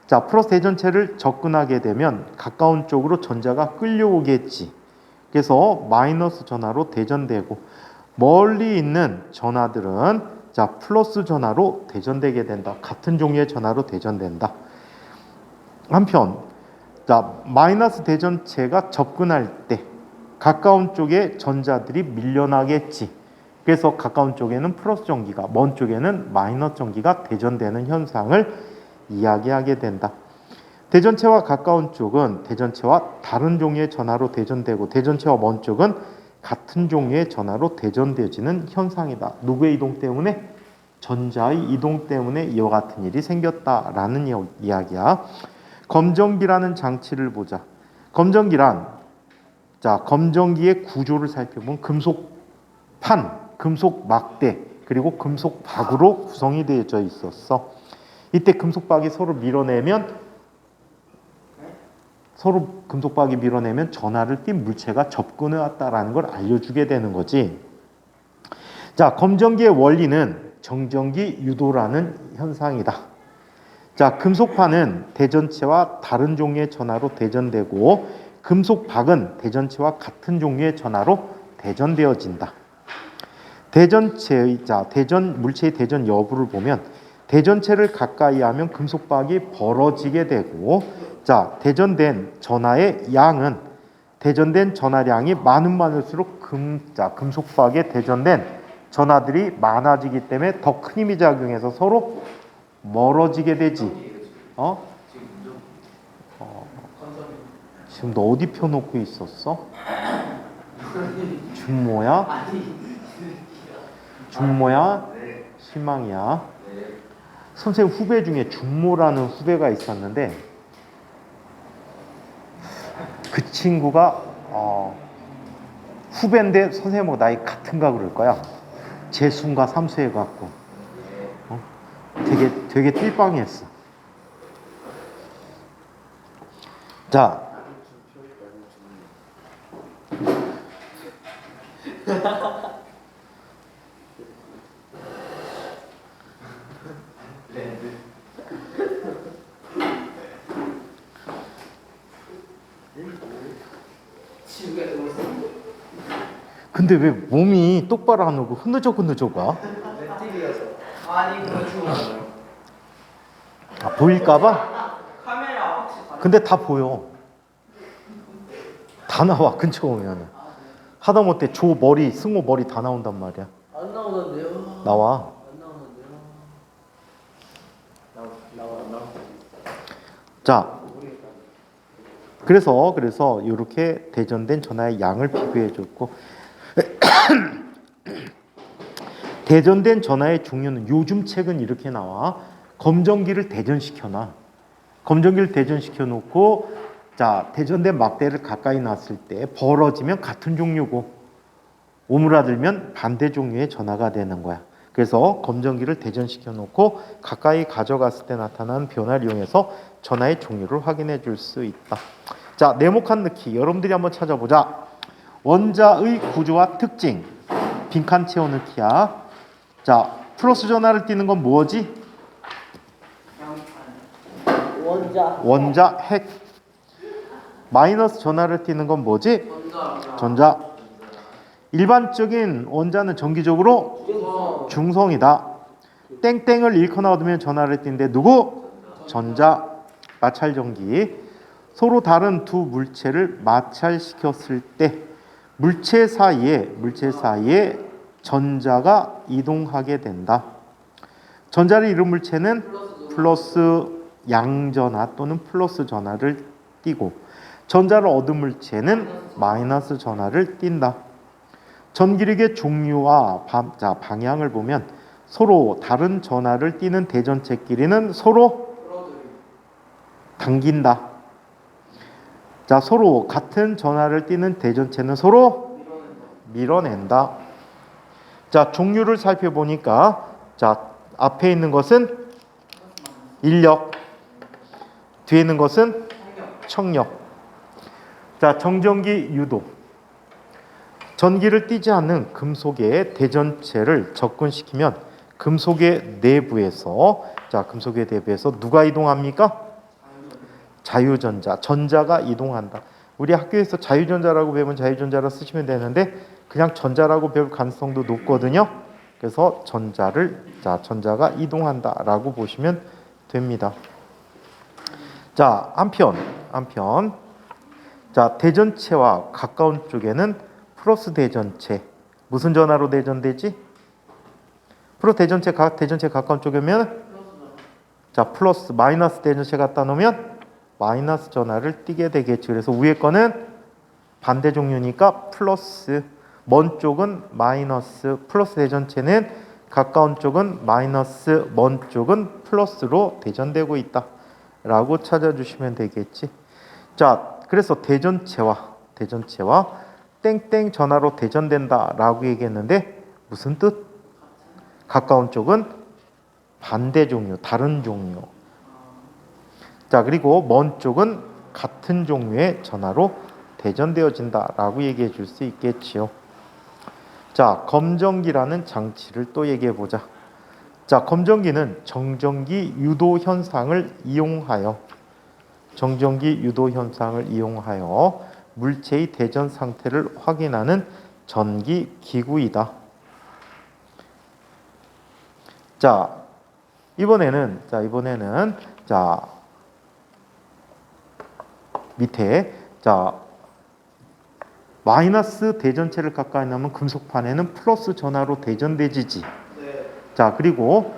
자, 플러스 대전체를 접근하게 되면 가까운 쪽으로 전자가 끌려오겠지. 그래서 마이너스 전하로 대전되고, 멀리 있는 전하들은 자, 플러스 전하로 대전되게 된다. 같은 종류의 전하로 대전된다. 한편 자, 마이너스 대전체가 접근할 때 가까운 쪽에 전자들이 밀려나겠지. 그래서 가까운 쪽에는 플러스 전기가, 먼 쪽에는 마이너스 전기가 대전되는 현상을 이야기하게 된다. 대전체와 가까운 쪽은 대전체와 다른 종류의 전하로 대전되고, 대전체와 먼 쪽은 같은 종류의 전하로 대전되어지는 현상이다. 누구의 이동 때문에? 전자의 이동 때문에 이와 같은 일이 생겼다라는 이야기야. 검전기라는 장치를 보자. 검전기란, 자, 검전기의 구조를 살펴보면 금속판, 금속 막대, 그리고 금속 박으로 구성이 되어져 있었어. 이때 금속박이 서로 금속박이 밀어내면 전하를 띤 물체가 접근해 왔다라는 걸 알려주게 되는 거지. 자, 검전기의 원리는 정전기 유도라는 현상이다. 자, 금속판은 대전체와 다른 종류의 전하로 대전되고, 금속박은 대전체와 같은 종류의 전하로 대전되어진다. 물체의 대전 여부를 보면 대전체를 가까이 하면 금속박이 벌어지게 되고, 자, 대전된 전하의 양은, 대전된 전하량이 많을수록 금속박에 대전된 전하들이 많아지기 때문에 더 큰 힘이 작용해서 서로 멀어지게 되지. 지금 너 어디 펴놓고 있었어? 준모야? 준모야? 실망이야. 선생님 후배 중에 준모라는 후배가 있었는데, 그 친구가 후배인데 선생님하고 나이 같은가 그럴 거야. 재수인가 삼수해 갖고 되게 띨빵했어. 자, 근데 왜 몸이 똑바로 안 오고 흐느적 가? 아니 그거 아, 보일까봐? 카메라 혹시 근데 다 보여. 다 나와 근처 오면. 하다못해 승호 머리 다 나온단 말이야. 안 나오던데요? 나와. 안 나오는데요? 나와. 자, 그래서 이렇게 대전된 전하의 양을 비교해 줬고, 대전된 전하의 종류는 요즘 책은 이렇게 나와. 검전기를 대전시켜 놓고, 자, 대전된 막대를 가까이 놨을 때 벌어지면 같은 종류고, 오므라들면 반대 종류의 전하가 되는 거야. 그래서 검전기를 대전시켜 놓고 가까이 가져갔을 때 나타나는 변화를 이용해서 전하의 종류를 확인해 줄 수 있다. 자, 네모칸 넣기 여러분들이 한번 찾아보자. 원자의 구조와 특징 빈칸 채워 넣기야. 자, 플러스 전하를 띄는 건 뭐지? 원자 핵. 마이너스 전하를 띄는 건 뭐지? 전자. 일반적인 원자는 정기적으로 중성이다. 땡땡을 잃거나 얻으면 전하를 띄는데 누구? 전자. 마찰전기. 서로 다른 두 물체를 마찰시켰을 때 물체 사이에 전자가 이동하게 된다. 전자를 잃은 물체는 플러스 양전하 또는 플러스 전하를 띠고 전자를 얻은 물체는 마이너스 전하를 띈다. 전기력의 종류와 방향을 보면 서로 다른 전하를 띠는 대전체끼리는 서로 당긴다. 자, 서로 같은 전하를 띠는 대전체는 서로 밀어낸다. 자, 종류를 살펴보니까 자, 앞에 있는 것은 인력, 뒤에 있는 것은 청력. 자, 정전기 유도. 전기를 띠지 않는 금속의 대전체를 접근시키면 금속의 내부에서 누가 이동합니까? 자유전자, 전자가 이동한다. 우리 학교에서 자유전자라고 배우면 자유전자라 쓰시면 되는데 그냥 전자라고 배울 가능성도 높거든요. 그래서 전자가 이동한다라고 보시면 됩니다. 자, 한편 자, 대전체와 가까운 쪽에는 플러스 대전체. 무슨 전하로 대전되지? 플러스 대전체 가까운 쪽이면 자, 플러스 마이너스 대전체 갖다 놓으면 마이너스 전하를 띠게 되겠죠. 그래서 위에 거는 반대 종류니까 플러스, 먼 쪽은 마이너스, 플러스 대전체는 가까운 쪽은 마이너스, 먼 쪽은 플러스로 대전되고 있다 라고 찾아주시면 되겠지. 자, 그래서 대전체와 땡땡 전하로 대전된다 라고 얘기했는데 무슨 뜻? 가까운 쪽은 반대 종류, 다른 종류. 자, 그리고 먼 쪽은 같은 종류의 전하로 대전되어진다 라고 얘기해 줄 수 있겠지요. 자, 검정기라는 장치를 또 얘기해 보자. 자, 검정기는 정전기 유도 현상을 이용하여 물체의 대전 상태를 확인하는 전기 기구이다. 자, 이번에는 밑에 마이너스 대전체를 가까이 나면 금속판에는 플러스 전하로 대전되지지. 네. 자, 그리고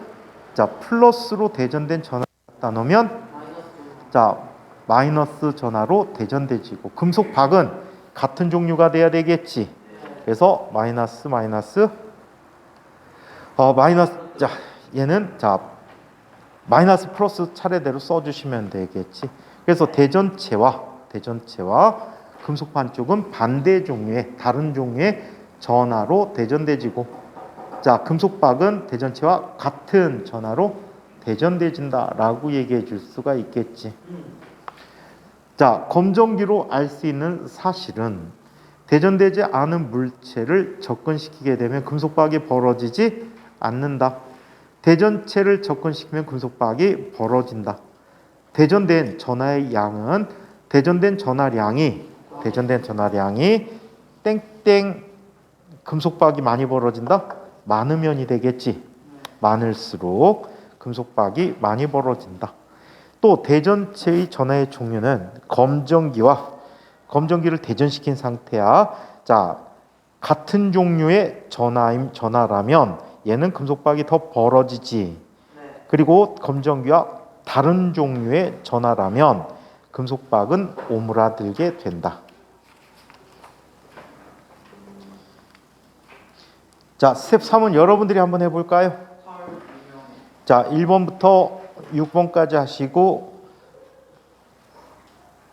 플러스로 대전된 전하를 갖다 놓으면 마이너스 전하로 대전되지고 금속박은 같은 종류가 돼야 되겠지. 그래서 마이너스 얘는 마이너스 플러스 차례대로 써주시면 되겠지. 그래서 대전체와 금속판 쪽은 다른 종류의 전하로 대전되지고, 자, 금속박은 대전체와 같은 전하로 대전되진다라고 얘기해 줄 수가 있겠지. 자, 검정기로 알 수 있는 사실은 대전되지 않은 물체를 접근시키게 되면 금속박이 벌어지지 않는다. 대전체를 접근시키면 금속박이 벌어진다. 대전된 전하의 양은 대전된 전하량이 땡땡 금속박이 많이 벌어진다. 많으면이 되겠지. 많을수록 금속박이 많이 벌어진다. 또 대전체의 전하의 종류는 검정기를 대전시킨 상태야. 자, 같은 종류의 전하라면 얘는 금속박이 더 벌어지지. 그리고 검정기와 다른 종류의 전하라면 금속박은 오므라들게 된다. 자, 스텝 3은 여러분들이 한번 해볼까요? 자, 1번부터 6번까지 하시고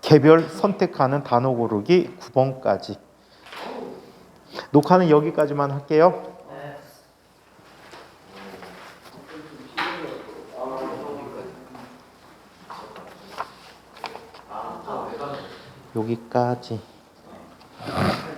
개별 선택하는 단어 고르기 9번까지. 녹화는 여기까지만 할게요. 여기까지. 아,